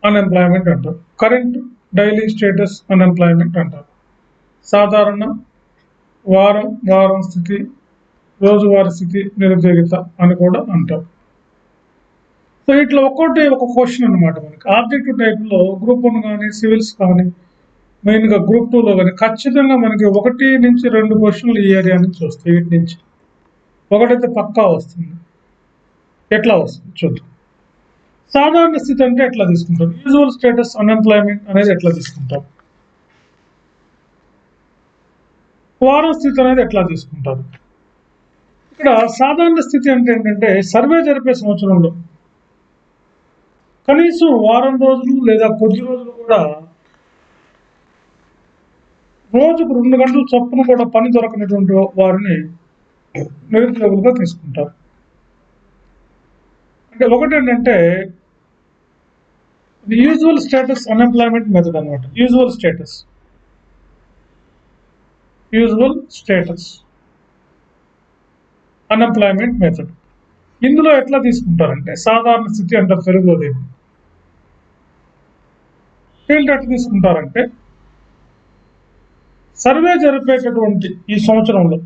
అన్ఎంప్లాయ్మెంట్ అంటారు. కరెంట్ డైలీ స్టేటస్ అన్ఎంప్లాయ్మెంట్ అంటారు. సాధారణ వారం స్థితి, రోజువారీ స్థితి నిరుద్యోగిత అని కూడా అంటారు. సో ఇట్లా ఒక క్వశ్చన్ అనమాట. మనకి ఆబ్జెక్టివ్ టైప్లో గ్రూప్ 1 కానీ సివిల్స్ కానీ మెయిన్గా గ్రూప్ 2లో కానీ ఖచ్చితంగా మనకి 1 నుంచి 2 క్వశ్చన్లు ఈ ఏరియా నుంచి వస్తాయి. వీటి నుంచి ఒకటైతే పక్కా వస్తుంది. ఎట్లా వస్తుంది చూద్దాం. సాధారణ స్థితి అంటే ఎట్లా తీసుకుంటాం? యూజువల్ స్టేటస్ అన్ఎంప్లాయ్మెంట్ అనేది ఎట్లా తీసుకుంటాం? వారం స్థితి అనేది ఎట్లా తీసుకుంటారు? ఇక్కడ సాధారణ స్థితి అంటే ఏంటంటే సర్వే జరిపే సంవత్సరంలో కనీసం వారం రోజులు లేదా కొద్ది రోజులు కూడా రోజుకు 2 గంటలు చొప్పున కూడా పని దొరకనటువంటి వారిని నిరుద్యోగులుగా తీసుకుంటారు. అంటే ఒకటి ఏంటంటే యూజువల్ స్టేటస్ అన్ఎంప్లాయ్మెంట్ మెథడ్ అనమాట. Usual status unemployment method. ఇందులో ఎట్లా తీసుకుంటారంటే సాధారణ స్థితి అంటారు తెలుగులో. వీళ్ళు ఎట్లా తీసుకుంటారంటే సర్వే జరిపేటటువంటి ఈ సంవత్సరంలో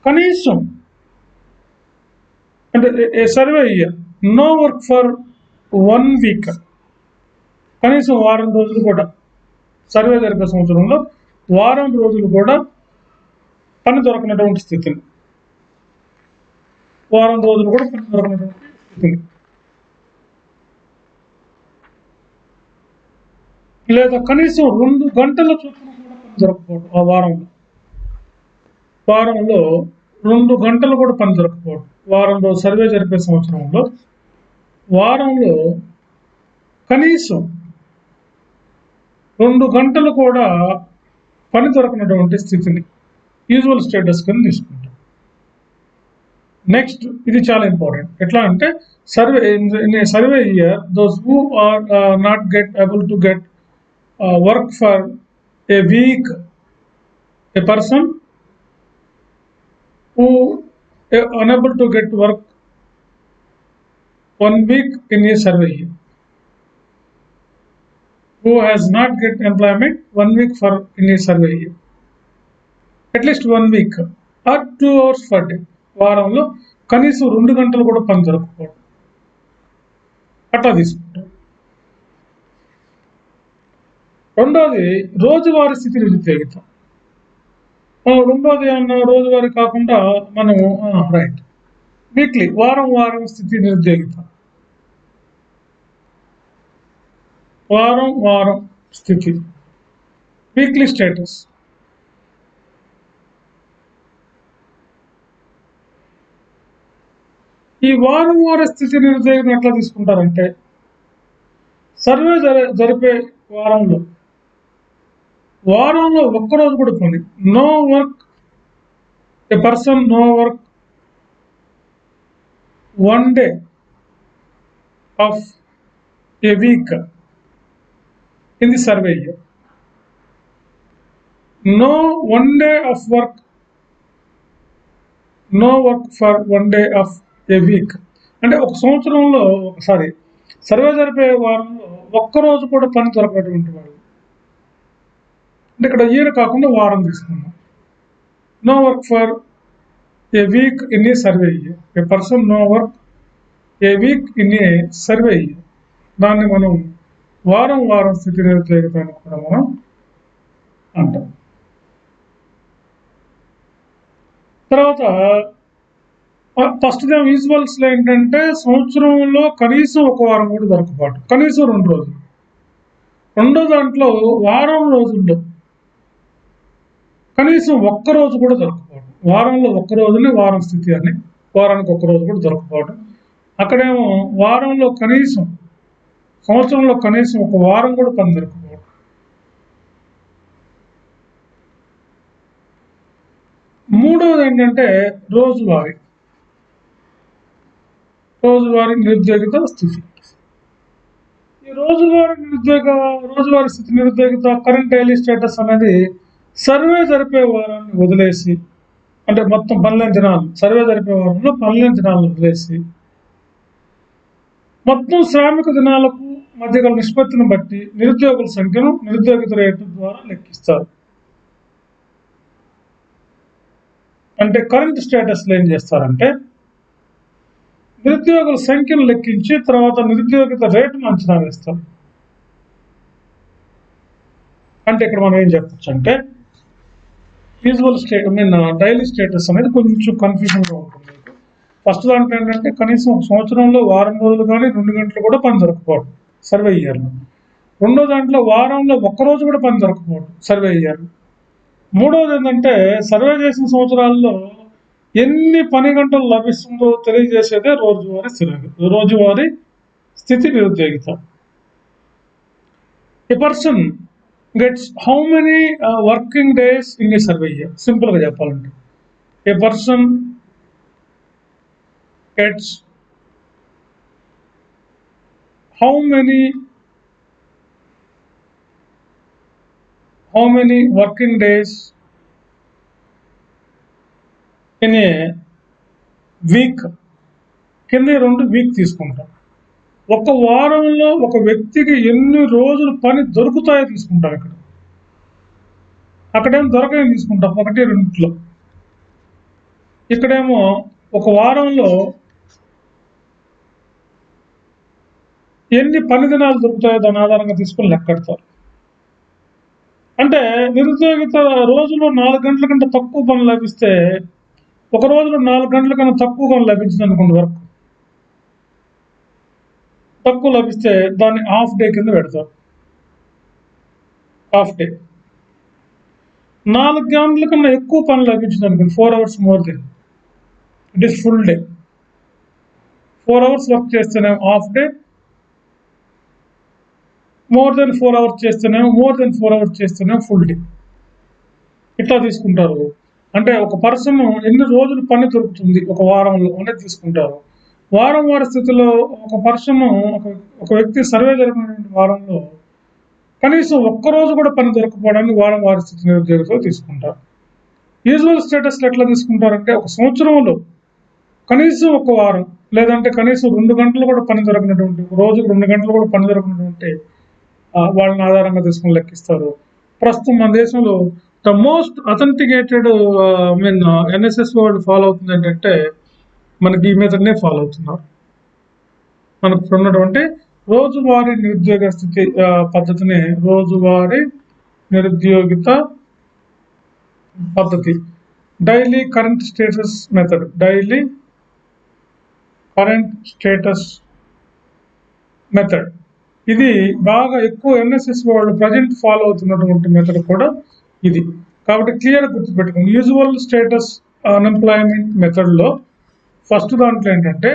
కనీసం అంటే a survey year no work for 1 week, కనీసం వారం రోజులు కూడా సర్వే జరిపే సంవత్సరంలో వారం రోజులు కూడా పని దొరకనటువంటి స్థితిని, వారం రోజులు కూడా పని దొరకనటువంటి స్థితిని, లేదా కనీసం 2 గంటల చొప్పున కూడా పని దొరకపోవడం ఆ వారంలో 2 గంటలు కూడా పని దొరకపోవడం. వారంలో సర్వే జరిపే సంవత్సరంలో వారంలో కనీసం 2 గంటలు కూడా పని దొరకనటువంటి స్థితిని యూజువల్ స్టేటస్ కింద తీసుకుంటాం. నెక్స్ట్ ఇది చాలా ఇంపార్టెంట్. ఎట్లా అంటే survey year those who are not able to get work for a week, a person who unable to get work 1 week in a survey year, who has not get employment 1 week for in a survey year, at least 1 week or 2 hours per day, వారంలో కనీసం 2 గంటలు కూడా పని దొరకకపోవడం అట్లా తీసుకుంటాం. రెండోది రోజువారీ స్థితి నిరుద్యోగిత. రెండోది అన్న రోజువారీ కాకుండా మనము రైట్ వీక్లీ వారం స్థితి నిరుద్యోగిత, వారం స్థితి వీక్లీ స్టేటస్. ఈ వారం స్థితి నిరుద్యోగిత ఎట్లా తీసుకుంటారంటే సర్వే జరిపే వారంలో ఒక్కరోజు కూడా పని, no work, a person no work 1 day of a week in the survey year, no 1 day of work, no work for 1 day of a week. అంటే ఒక సంవత్సరంలో ఒకసారి సర్వే జరిపే వారంలో ఒక్కరోజు కూడా పని దొరకనటువంటి వాడు. అంటే ఇక్కడ ఇయర్ కాకుండా వారం తీసుకున్నాం. No work for a week in a survey year, a person no work a week in a survey year. దాన్ని మనం వారం స్థితి నిరుద్యోగిత అని కూడా మనం అంటాం. తర్వాత ఫస్ట్ యూజువల్స్లో ఏంటంటే సంవత్సరంలో కనీసం ఒక వారం కూడా దొరకపాటు, కనీసం 2 రోజులు. రెండో దాంట్లో వారం రోజుల్లో కనీసం ఒక్కరోజు కూడా దొరకపోవడం, వారంలో ఒక్క రోజునే వారం స్థితి అని, వారానికి ఒక్క రోజు కూడా దొరకపోవడం. అక్కడేమో వారంలో కనీసం సంవత్సరంలో కనీసం ఒక వారం కూడా పని దొరకపోవడం. మూడవది ఏంటంటే రోజువారీ నిరుద్యోగిత స్థితి. ఈ రోజువారీ స్థితి నిరుద్యోగిత కరెంట్ డైలీ స్టేటస్ అనేది సర్వే జరిపే వారాన్ని వదిలేసి, అంటే మొత్తం 12 దినాలు సర్వే జరిపే వారంలో 12 దినాలను వదిలేసి మొత్తం శ్రామిక దినాలకు మధ్య గల నిష్పత్తిని బట్టి నిరుద్యోగుల సంఖ్యను నిరుద్యోగిత రేటు ద్వారా లెక్కిస్తారు. అంటే కరెంట్ స్టేటస్లో ఏం చేస్తారంటే నిరుద్యోగుల సంఖ్యను లెక్కించి తర్వాత నిరుద్యోగిత రేటును అంచనా వేస్తారు. అంటే ఇక్కడ మనం ఏం చెప్పచ్చు అంటే డైలీ స్టేటస్ అనేది కొంచెం కన్ఫ్యూజన్గా ఉంటుంది. ఫస్ట్ దాంట్లో ఏంటంటే కనీసం ఒక సంవత్సరంలో వారం రోజులు కానీ 2 గంటలు కూడా పని దొరకపోవడం సర్వే ఇయర్లో. రెండో దాంట్లో వారంలో ఒక్కరోజు కూడా పని దొరకపోవడం సర్వే ఇయర్లో. మూడవది ఏంటంటే సర్వే చేసిన సంవత్సరాల్లో ఎన్ని పని గంటలు లభిస్తుందో తెలియజేసేదే రోజువారీ స్థితి నిరుద్యోగిత. A person gets how many working days in a survey year. సింపుల్గా చెప్పాలంటే a person gets how many working days in a week. కింద 2 వీక్ తీసుకుంటాం. ఒక వారంలో ఒక వ్యక్తికి ఎన్ని రోజులు పని దొరుకుతాయో తీసుకుంటాం. అక్కడేం దొరకని తీసుకుంటాం 1-2లో. ఇక్కడేమో ఒక వారంలో ఎన్ని పని దినాలు దొరుకుతాయో దాని ఆధారంగా తీసుకుని లెక్కెడతారు. అంటే నిరుద్యోగిత రోజులో 4 గంటల కంటే తక్కువ పని లభిస్తే, ఒక రోజులో 4 గంటల కన్నా తక్కువ పని లభించింది అనుకోండి, వర్క్ తక్కువ లభిస్తే దాన్ని హాఫ్ డే కింద పెడతారు. Half day. 4 గంటల కన్నా ఎక్కువ పని లభించింది అనుకోండి, 4 hours more then, it is full day. 4 hours work చేస్తేనే half day, more then 4 hours చేస్తేనే ఫుల్ డే. ఇట్లా తీసుకుంటారు. అంటే ఒక పర్సన్ ఎన్ని రోజులు పని దొరుకుతుంది ఒక వారంలో అనేది తీసుకుంటారు. వారి స్థితిలో ఒక పర్సన్, ఒక వ్యక్తి సర్వే జరిగినటువంటి వారంలో కనీసం ఒక్కరోజు కూడా పని దొరకపోవడానికి వారి స్థితి నిరుద్యోగితో తీసుకుంటారు. యూజువల్ స్టేటస్లు ఎట్లా తీసుకుంటారంటే, ఒక సంవత్సరంలో కనీసం ఒక వారం, లేదంటే కనీసం 2 గంటలు కూడా పని దొరకనటువంటి, రోజుకు 2 గంటలు కూడా పని దొరకనటువంటి వాళ్ళని ఆధారంగా తీసుకుని లెక్కిస్తారు. ప్రస్తుతం మన దేశంలో ద మోస్ట్ అథెంటికేటెడ్ ఎన్ఎస్ఎస్ వాళ్ళు ఫాలో అవుతుంది ఏంటంటే, మనకి ఈ మెథడ్నే ఫాలో అవుతున్నారు. మనకు ఉన్నటువంటి రోజువారీ నిరుద్యోగ స్థితి పద్ధతిని రోజువారీ నిరుద్యోగిత పద్ధతి, daily current status method, daily current status method, ఇది బాగా ఎక్కువ ఎన్ఎస్ఎస్ వాళ్ళు ప్రజెంట్ ఫాలో అవుతున్నటువంటి మెథడ్ కూడా ఇది. కాబట్టి క్లియర్ గుర్తుపెట్టుకోండి. యూజువల్ స్టేటస్ అన్ఎంప్లాయ్మెంట్ మెథడ్లో ఫస్ట్ దాంట్లో ఏంటంటే,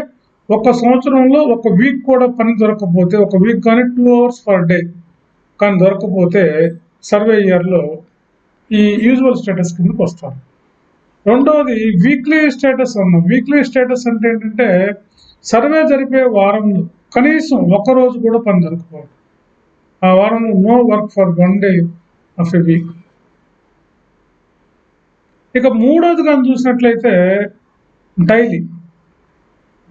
ఒక సంవత్సరంలో ఒక వీక్ కూడా పని దొరకకపోతే, ఒక వీక్ కానీ 2 hours పర్ డే కానీ దొరకకపోతే సర్వే ఇయర్లో ఈ యూజువల్ స్టేటస్ కిందకి వస్తారు. రెండవది వీక్లీ స్టేటస్ అన్నాం. వీక్లీ స్టేటస్ అంటే ఏంటంటే, సర్వే జరిపే వారంలో కనీసం ఒక రోజు కూడా పని దొరకపోవడం, ఆ వారంలో no work for 1 day of a week. ఇక మూడోది కానీ చూసినట్లయితే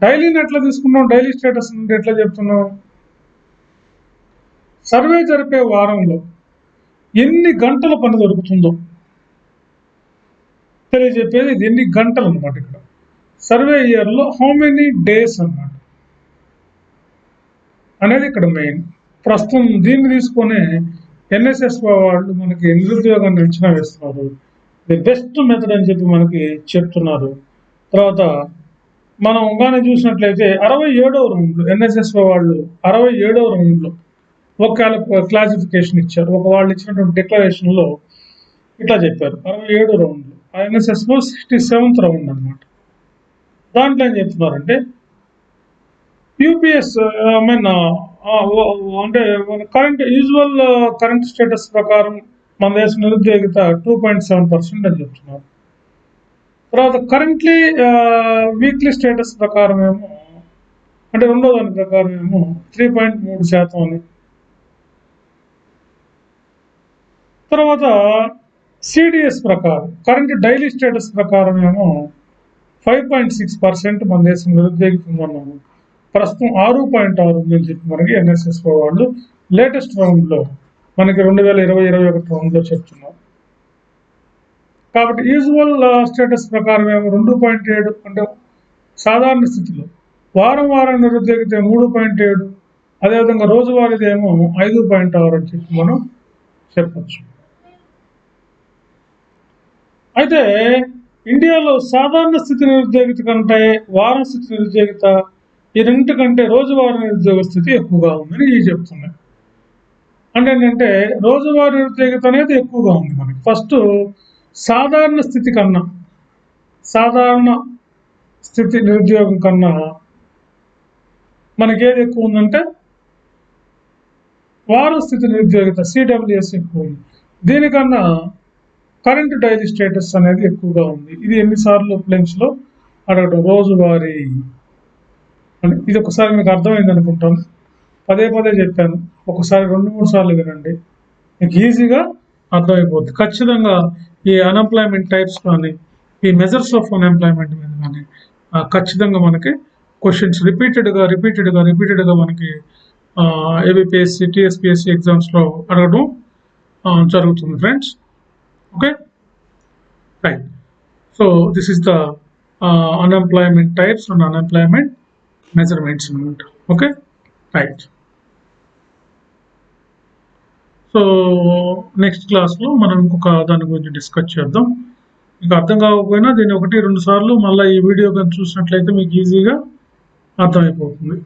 డైలీని ఎట్లా తీసుకున్నాం, డైలీ స్టేటస్ అంటే ఎట్లా చెప్తున్నాం, సర్వే జరిపే వారంలో ఎన్ని గంటల పని దొరుకుతుందో తెలియజెప్పేది ఇది, ఎన్ని గంటలు అనమాట. ఇక్కడ సర్వే ఇయర్లో హౌ మెనీ డేస్ అన్నమాట అనేది ఇక్కడ మెయిన్. ప్రస్తుతం దీన్ని తీసుకొని ఎన్ఎస్ఎస్ వాళ్ళు మనకి నిరుద్యోగాన్ని అంచనా వేస్తున్నారు. ది బెస్ట్ మెథడ్ అని చెప్పి మనకి చెప్తున్నారు. తర్వాత మనం కానీ చూసినట్లయితే 67వ రౌండ్లో ఎన్ఎస్ఎస్ వాళ్ళు 67వ రౌండ్లో ఒక క్లాసిఫికేషన్ ఇచ్చారు. వాళ్ళు ఇచ్చినటువంటి డిక్లరేషన్లో ఇట్లా చెప్పారు. 67 రౌండ్లు ఎన్ఎస్ఎస్లో 67th రౌండ్ అనమాట. దాంట్లో ఏం చెప్తున్నారంటే, యూపీఎస్ అంటే యూజువల్ కరెంట్ స్టేటస్ ప్రకారం మన దేశ నిరుద్యోగిత 2.7% అని చెప్తున్నారు. తర్వాత కరెంట్లీ వీక్లీ స్టేటస్ ప్రకారం ఏమో, అంటే రెండో దాని ప్రకారం ఏమో 3.3% అని. తర్వాత సిడిఎస్ ప్రకారం, కరెంట్ డైలీ స్టేటస్ ప్రకారం ఏమో 5.6% మన దేశం నిరుద్యోగిత ఉందన్నాము. ప్రస్తుతం 6.6 ఉందని చెప్పి మనకి ఎన్ఎస్ఎస్ వాళ్ళు లేటెస్ట్ రౌండ్లో మనకి 2020-21 రౌండ్లో చెప్తున్నారు. కాబట్టి యూజువల్ స్టేటస్ ప్రకారం ఏమో 2.7, అంటే సాధారణ స్థితిలో వారం నిరుద్యోగిత 3.7, అదేవిధంగా రోజువారీది ఏమో 5.6 అని చెప్పి మనం చెప్పచ్చు. అయితే ఇండియాలో సాధారణ స్థితి నిరుద్యోగిత కంటే వారం స్థితి నిరుద్యోగిత, ఈ రెండింటికంటే రోజువారీ నిరుద్యోగ స్థితి ఎక్కువగా ఉందని ఇవి చెప్తున్నాయి. అంటే ఏంటంటే, రోజువారీ నిరుద్యోగిత అనేది ఎక్కువగా ఉంది మనకి. ఫస్ట్ సాధారణ స్థితి నిరుద్యోగం కన్నా మనకి ఏది ఎక్కువ ఉందంటే వారం స్థితి నిరుద్యోగిత, సిడబ్ల్యూఎస్ ఎక్కువ ఉంది. దీనికన్నా కరెంట్ డైలీ స్టేటస్ అనేది ఎక్కువగా ఉంది. ఇది ఎన్నిసార్లు ప్లేన్స్లో అడగడం, రోజువారీ అని. ఇది ఒకసారి మీకు అర్థమైంది అనుకుంటాను. పదే చెప్పాను, ఒకసారి 2-3 సార్లు వినండి, మీకు ఈజీగా అర్థమైపోతుంది. ఖచ్చితంగా ఈ అన్ఎంప్లాయ్మెంట్ టైప్స్ కానీ, ఈ మెజర్స్ ఆఫ్ అన్ఎంప్లాయ్మెంట్ మీద కానీ ఖచ్చితంగా మనకి క్వశ్చన్స్ రిపీటెడ్గా మనకి ఏబిపిఎస్సి, టీఎస్పిఎస్సి ఎగ్జామ్స్లో అడగడం జరుగుతుంది friends. Okay, right. So this is the unemployment types and unemployment measurements అనమాట. Okay, right. సో నెక్స్ట్ క్లాస్లో మనం ఇంకొక దాని గురించి డిస్కస్ చేద్దాం. మీకు అర్థం కాకపోయినా దీన్ని 1-2 సార్లు మళ్ళీ ఈ వీడియో కానీ చూసినట్లయితే మీకు ఈజీగా అర్థమైపోతుంది.